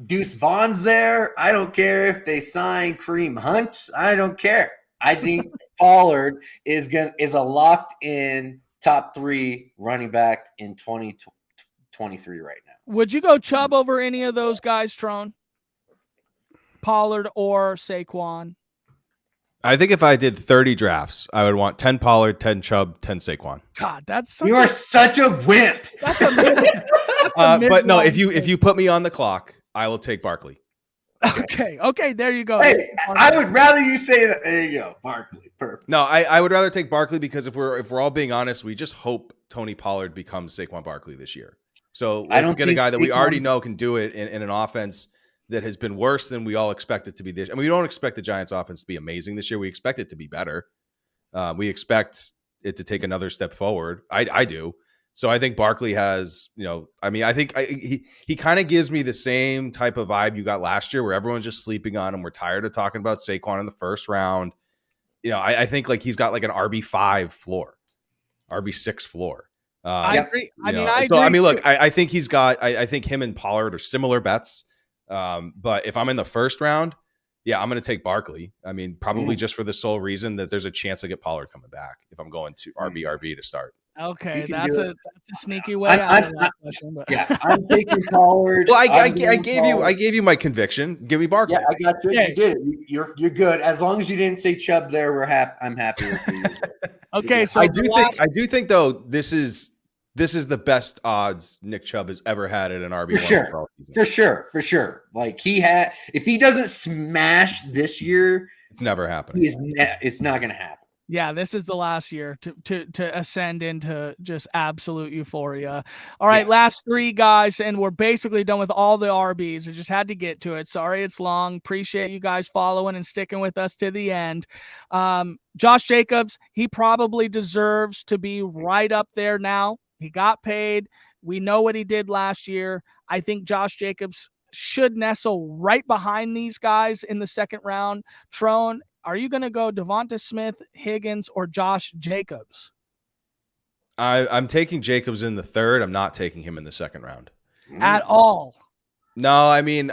Deuce Vaughn's there. I don't care if they sign Kareem Hunt. I don't care. I think Pollard is a locked in top 3 running back in 2023 right now. Would you go Chubb over any of those guys, Tron? Pollard or Saquon? I think if I did 30 drafts, I would want 10 Pollard, 10 Chubb, 10 Saquon. God, that's you are such a wimp. But no, if you put me on the clock, I will take Barkley. Okay. There you go. Hey, I would rather you say that. There you go, Barkley. Perfect. No, I would rather take Barkley because if we're all being honest, we just hope Tony Pollard becomes Saquon Barkley this year. So let's get a guy that we already know can do it in an offense that has been worse than we all expect it to be this. I mean, we don't expect the Giants offense to be amazing this year. We expect it to be better. We expect it to take another step forward. I do. So I think Barkley has, I think he kind of gives me the same type of vibe you got last year where everyone's just sleeping on him. We're tired of talking about Saquon in the first round. I think like he's got like an RB5 floor, RB6 floor. I agree. Look, I think he's got, I think him and Pollard are similar bets. But if I'm in the first round, I'm going to take Barkley. I mean, probably just for the sole reason that there's a chance I get Pollard coming back if I'm going to RB to start. Okay, that's a sneaky way out of that question. But. Yeah, I'm taking Pollard. Well, I gave you my conviction. Give me Barkley. Yeah, I got you. Okay. You did it. You're good. As long as you didn't say Chubb there, I'm happy with you. Okay, so I do think though this is the best odds Nick Chubb has ever had at an RB1 for sure. Like if he doesn't smash this year, it's never happening. It's not going to happen. Yeah, this is the last year to ascend into just absolute euphoria. All right, last three guys, and we're basically done with all the RBs. I just had to get to it. Sorry it's long. Appreciate you guys following and sticking with us to the end. Josh Jacobs, he probably deserves to be right up there now. He got paid. We know what he did last year. I think Josh Jacobs should nestle right behind these guys in the second round. Trone, are you going to go Devonta Smith, Higgins, or Josh Jacobs? I'm taking Jacobs in the third. I'm not taking him in the second round at all. No, I mean,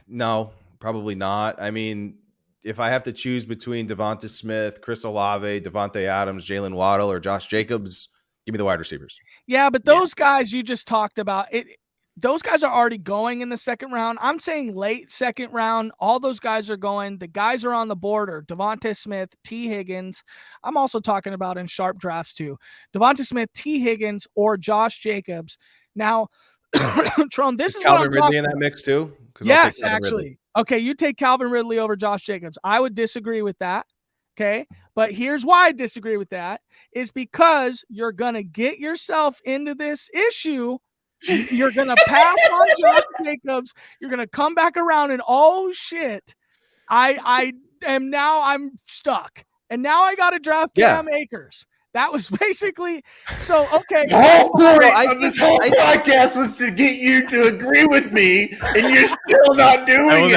no, probably not. I mean, if I have to choose between Devonta Smith, Chris Olave, Devontae Adams, Jalen Waddle, or Josh Jacobs, give me the wide receivers. Yeah, but those guys you just talked about, those guys are already going in the second round. I'm saying late second round. All those guys are going. The guys are on the board are Devonta Smith, T. Higgins. I'm also talking about in sharp drafts too. Devonta Smith, T. Higgins, or Josh Jacobs. Now, Tron, this is Calvin Ridley in that mix too? Yes, actually. Okay, you take Calvin Ridley over Josh Jacobs. I would disagree with that. Okay, but here's why I disagree with that is because you're going to get yourself into this issue. You're going to pass on Josh Jacobs. You're going to come back around and, oh, shit, I'm stuck. And now I got to draft Cam Akers. That was basically so. Okay. This whole podcast was to get you to agree with me, and you're still not doing it.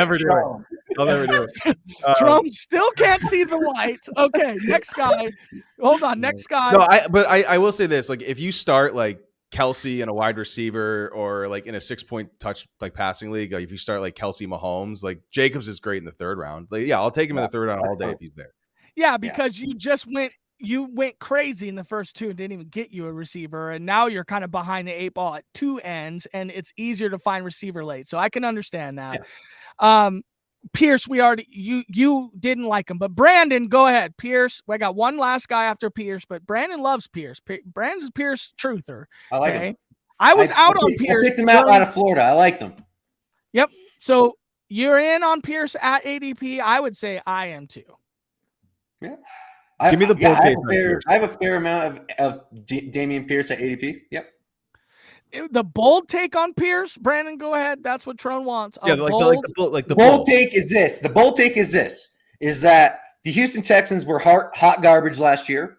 I'll never do it. Trump still can't see the light. Okay, next guy. Hold on, next guy. No, I will say this: like, if you start like Kelsey in a wide receiver, or like in a 6-point touch like passing league, like if you start like Kelsey Mahomes, like Jacobs is great in the third round. Like, I'll take him in the third round all day if he's there. Yeah, because you went crazy in the first two and didn't even get you a receiver. And now you're kind of behind the 8 ball at two ends, and it's easier to find receiver late. So I can understand that. Yeah. Pierce, you didn't like him, but Brandon, go ahead. Pierce, I got one last guy after Pierce, but Brandon loves Pierce. Brandon's a Pierce truther. I like him. I was out on Pierce. I picked him out of Florida. I liked him. Yep. So you're in on Pierce at ADP. I would say I am too. Yeah. Give me the bull case. I have a fair amount of Dameon Pierce at ADP. Yep. The bold take on Pierce, Brandon, go ahead. That's what Tron wants. The bold take is this. The bold take is this: is that the Houston Texans were hot garbage last year.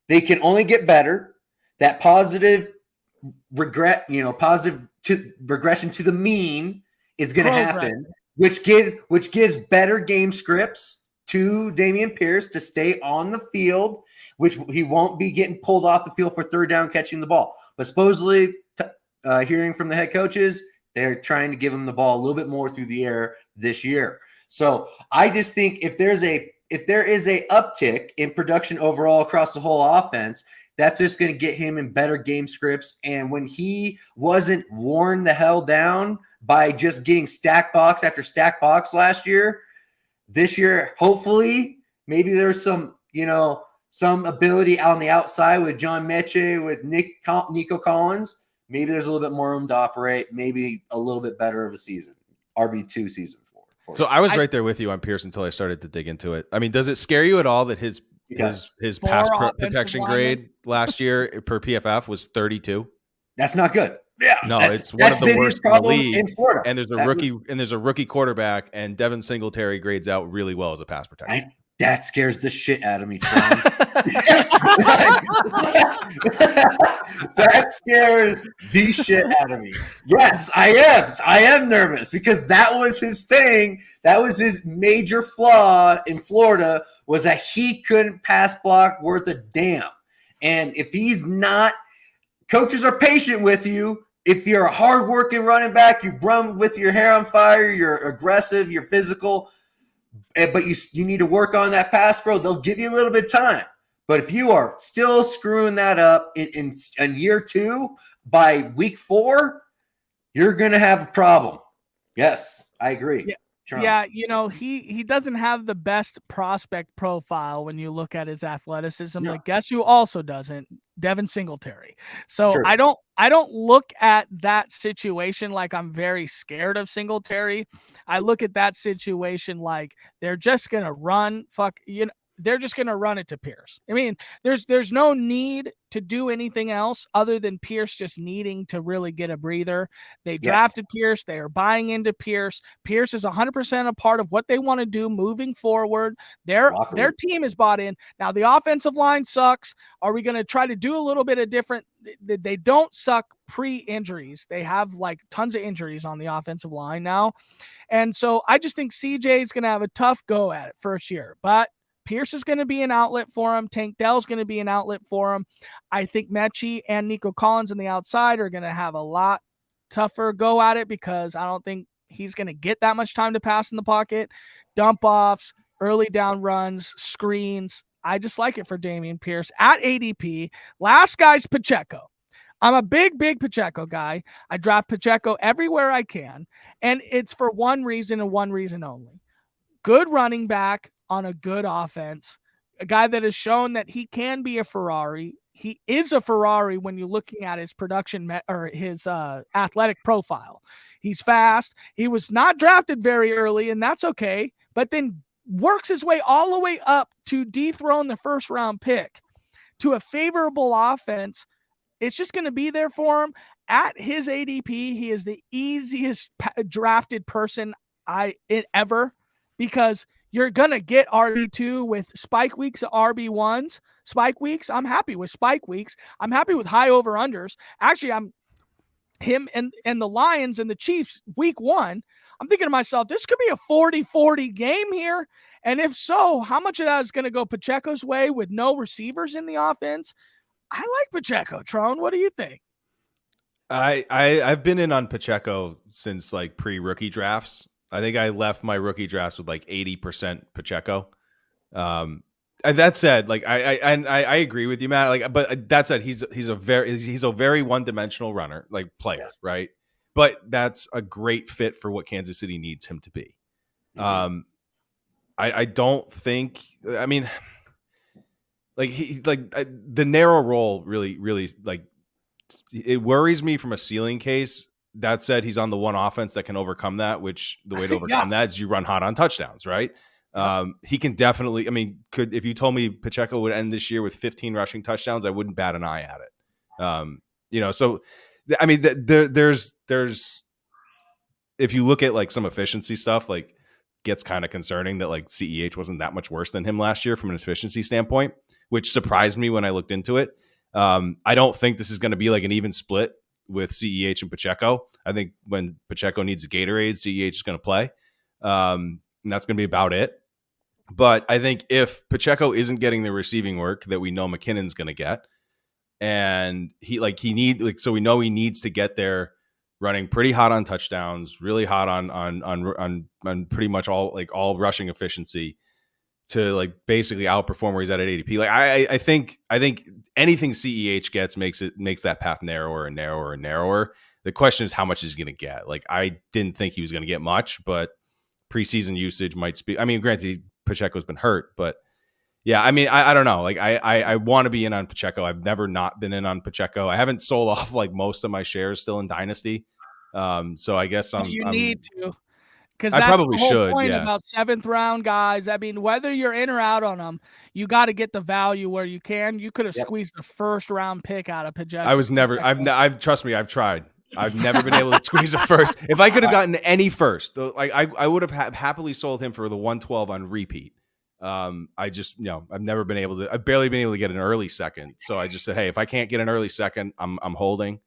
They can only get better. That positive regression to the mean is going to happen, which gives better game scripts to Dameon Pierce to stay on the field, which he won't be getting pulled off the field for third down catching the ball. But supposedly, hearing from the head coaches, they're trying to give him the ball a little bit more through the air this year. So I just think if there is a uptick in production overall across the whole offense, that's just going to get him in better game scripts. And when he wasn't worn the hell down by just getting stack box after stack box last year, this year, hopefully, maybe there's some ability out on the outside with John Mechie, with Nico Collins. Maybe there's a little bit more room to operate, maybe a little bit better of a season. RB2 season for So I was right there with you on Pierce until I started to dig into it. I mean, does it scare you at all that his pass protection grade last year per PFF was 32? That's not good. Yeah, no, it's one of the worst in the league. In Florida. And there's a rookie quarterback, and Devin Singletary grades out really well as a pass protector. That scares the shit out of me. That scares the shit out of me. Yes, I am nervous because that was his thing. That was his major flaw in Florida, was that he couldn't pass block worth a damn. And if he's not, coaches are patient with you. If you're a hardworking running back, you run with your hair on fire, you're aggressive, you're physical, but you need to work on that pass, bro. They'll give you a little bit of time. But if you are still screwing that up in year 2, by week 4, you're going to have a problem. Yes, I agree. Yeah. Yeah, he doesn't have the best prospect profile when you look at his athleticism. No. Like, guess who also doesn't? Devin Singletary. So Sure. I don't look at that situation like I'm very scared of Singletary. I look at that situation like they're just gonna run. They're just going to run it to Pierce. I mean, there's no need to do anything else other than Pierce just needing to really get a breather. They drafted Pierce. They are buying into Pierce. Pierce is 100% a part of what they want to do moving forward. Their team is bought in. Now, the offensive line sucks. Are we going to try to do a little bit of different? They don't suck pre-injuries. They have like tons of injuries on the offensive line now. And so I just think CJ is going to have a tough go at it first year. But Pierce is going to be an outlet for him. Tank Dell's going to be an outlet for him. I think Mechie and Nico Collins on the outside are going to have a lot tougher go at it because I don't think he's going to get that much time to pass in the pocket. Dump offs, early down runs, screens. I just like it for Dameon Pierce at ADP. Last guy's Pacheco. I'm a big Pacheco guy. I draft Pacheco everywhere I can, and it's for one reason and one reason only. Good running back on a good offense, a guy that has shown that he can be a Ferrari. He is a Ferrari when you're looking at his production or his athletic profile. He's fast. He was not drafted very early, and that's okay, but then works his way all the way up to dethrone the first round pick to a favorable offense. It's just going to be there for him. At his ADP, he is the easiest drafted person ever because you're going to get RB2 with spike weeks of RB1s. Spike weeks, I'm happy with spike weeks. I'm happy with high over-unders. Actually, I'm him and the Lions and the Chiefs week 1. I'm thinking to myself, this could be a 40-40 game here. And if so, how much of that is going to go Pacheco's way with no receivers in the offense? I like Pacheco. Trone, what do you think? I've been in on Pacheco since like pre-rookie drafts. I think I left my rookie drafts with like 80% Pacheco. And that said, like I agree with you, Matt. Like, but that said, he's a very one-dimensional runner, like player, right? But that's a great fit for what Kansas City needs him to be. Mm-hmm. I don't think. I mean, like the narrow role really like it worries me from a ceiling case. That said, he's on the one offense that can overcome that, which the way to overcome that is you run hot on touchdowns, right? He can definitely, I mean, if you told me Pacheco would end this year with 15 rushing touchdowns, I wouldn't bat an eye at it. So, I mean, there's, if you look at like some efficiency stuff, like gets kind of concerning that like CEH wasn't that much worse than him last year from an efficiency standpoint, which surprised me when I looked into it. I don't think this is going to be like an even split with CEH and Pacheco. I think when Pacheco needs a Gatorade, CEH is going to play. And that's going to be about it. But I think if Pacheco isn't getting the receiving work that we know McKinnon's going to get, and so we know he needs to get there running pretty hot on touchdowns, really hot on pretty much all rushing efficiency to like basically outperform where he's at ADP. Like I think anything CEH gets makes that path narrower and narrower and narrower. The question is how much is he going to get? Like I didn't think he was going to get much, but preseason usage might speak. I mean, granted, Pacheco's been hurt, but yeah, I mean, I don't know. Like I want to be in on Pacheco. I've never not been in on Pacheco. I haven't sold off like most of my shares still in Dynasty. So I guess you need to. Because I that's probably the whole should, point yeah. about 7th round guys. I mean, whether you're in or out on them, you got to get the value where you can. You could have squeezed a 1st round pick out of Pacheco. I was never. I've trust me. I've tried. I've never been able to squeeze a first. If I could have gotten any first, like I would have happily sold him for the 112 on repeat. I just, I've never been able to. I've barely been able to get an early second. So I just said, hey, if I can't get an early second, I'm holding.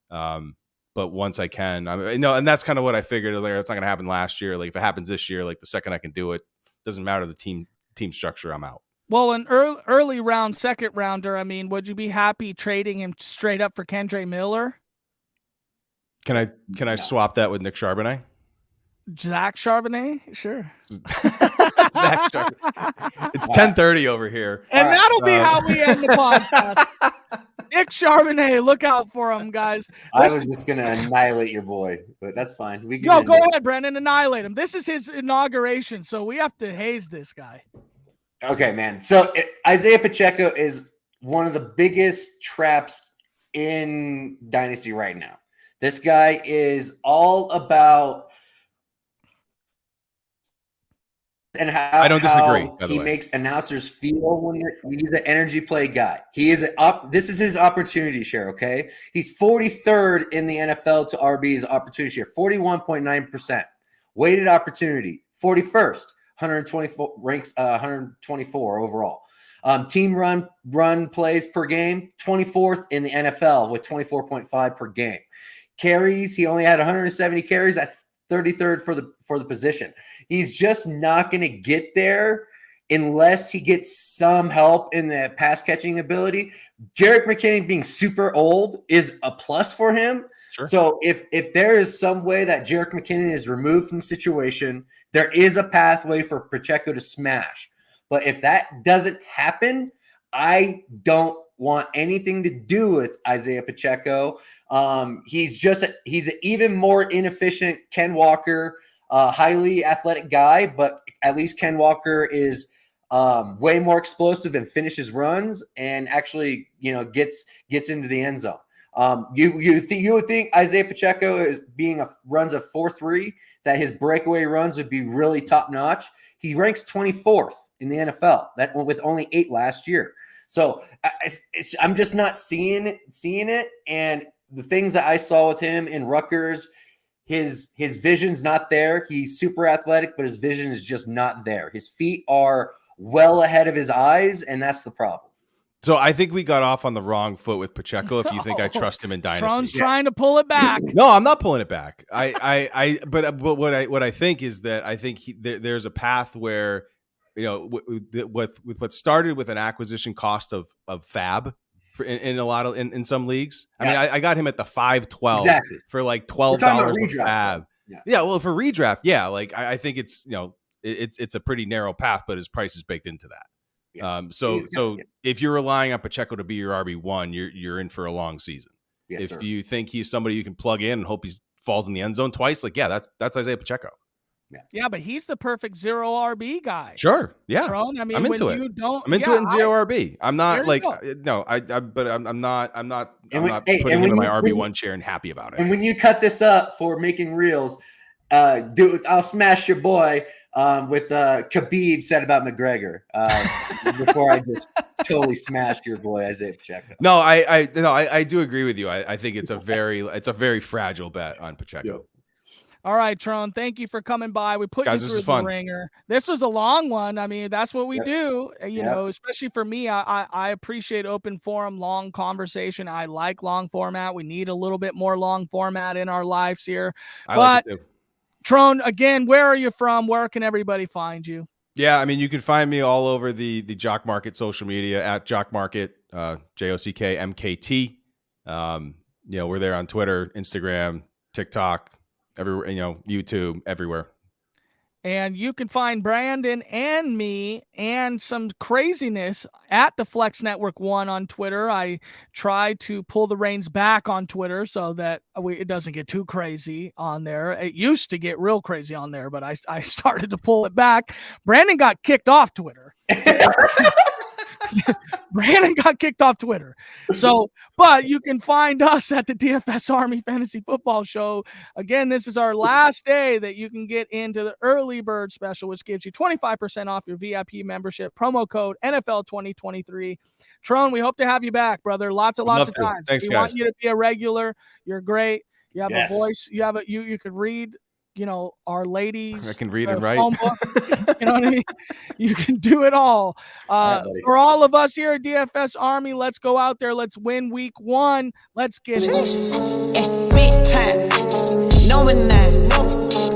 But once I can, and that's kind of what I figured. Like, it's not going to happen last year. Like if it happens this year, like the second I can do it, doesn't matter the team structure. I'm out. Well, an early round, 2nd rounder. I mean, would you be happy trading him straight up for Kendre Miller? Can I swap that with Nick Charbonnet? Zach Charbonnet? Sure. Zach Charbonnet. It's 10:30 over here. And that'll be how we end the podcast. Nick Charbonnet, look out for him, guys. I was just going to annihilate your boy, but that's fine. We can go ahead, Brendan. Annihilate him. This is his inauguration, so we have to haze this guy. Okay, man. So Isaiah Pacheco is one of the biggest traps in Dynasty right now. This guy is all about and how I don't disagree. By the he way, makes announcers feel when he's an energy play guy. He is this is his opportunity share. Okay, he's 43rd in the NFL to RB's opportunity share, 41.9% weighted opportunity, 41st, 124 ranks, 124 overall. Team run plays per game, 24th in the NFL with 24.5 per game. Carries, he only had 170 carries at 33rd for the position. He's just not going to get there unless he gets some help in the pass catching ability. Jerick McKinnon being super old is a plus for him. Sure. So if there is some way that Jerick McKinnon is removed from the situation, there is a pathway for Pacheco to smash. But if that doesn't happen, I don't want anything to do with Isaiah Pacheco. He's an even more inefficient Ken Walker, highly athletic guy, but at least Ken Walker is way more explosive and finishes runs and actually gets into the end zone. You would think Isaiah Pacheco is runs a 4.3 that his breakaway runs would be really top notch. He ranks 24th in the NFL, that with only 8 last year. So I'm just not seeing it. And the things that I saw with him in Rutgers, his vision's not there. He's super athletic, but his vision is just not there. His feet are well ahead of his eyes, and that's the problem. So I think we got off on the wrong foot with Pacheco. If you think I trust him in Dynasty, Tron's trying to pull it back. No, I'm not pulling it back. But what I think is that I think there's a path where, with what started with an acquisition cost of Fab in a lot of in some leagues. I mean, I got him at the 512 for like $12 with Fab. Yeah, well, for redraft, yeah, like I think it's it's a pretty narrow path, but his price is baked into that. Yeah. So if you're relying on Pacheco to be your RB1, you're in for a long season. Yes, if sir. you think he's somebody you can plug in and hope he falls in the end zone twice, like that's Isaiah Pacheco. Yeah, but he's the perfect 0 RB guy. Sure. Yeah. Tron, I mean, I'm into it. I'm into it in 0 RB. I'm not like no, but I'm not putting him in my RB1 chair and happy about it. And when you cut this up for making reels, I'll smash your boy with Khabib said about McGregor before I just totally smashed your boy Isaiah Pacheco. No, I do agree with you. I think it's a very fragile bet on Pacheco. Yeah. All right, Tron, thank you for coming by. We put you through the ringer. This was a long one. I mean, that's what we do. You know, especially for me, I appreciate open forum, long conversation. I like long format. We need a little bit more long format in our lives here. I like it too. Tron, again, where are you from? Where can everybody find you? Yeah, I mean, you can find me all over the Jock Market social media at Jock Market, JOCKMKT. We're there on Twitter, Instagram, TikTok, everywhere, YouTube, everywhere. And you can find Brandon and me and some craziness at the Flex Network 1 on Twitter. I try to pull the reins back on Twitter so that it doesn't get too crazy on there. It used to get real crazy on there, but I started to pull it back. Brandon got kicked off Twitter. Brandon got kicked off Twitter. So, but you can find us at the DFS Army Fantasy Football Show. Again, this is our last day that you can get into the early bird special, which gives you 25% off your VIP membership. Promo code NFL 2023. Tron, we hope to have you back, brother. Lots of times. Thanks, we guys. want you to be a regular. You're great. You have Yes. a voice. You have you could read, our ladies. I can read and write. Phone book. You know what I mean? You can do it all. All right, buddy. For all of us here at DFS Army, let's go out there. Let's win week 1. Let's get it. Big time, no man.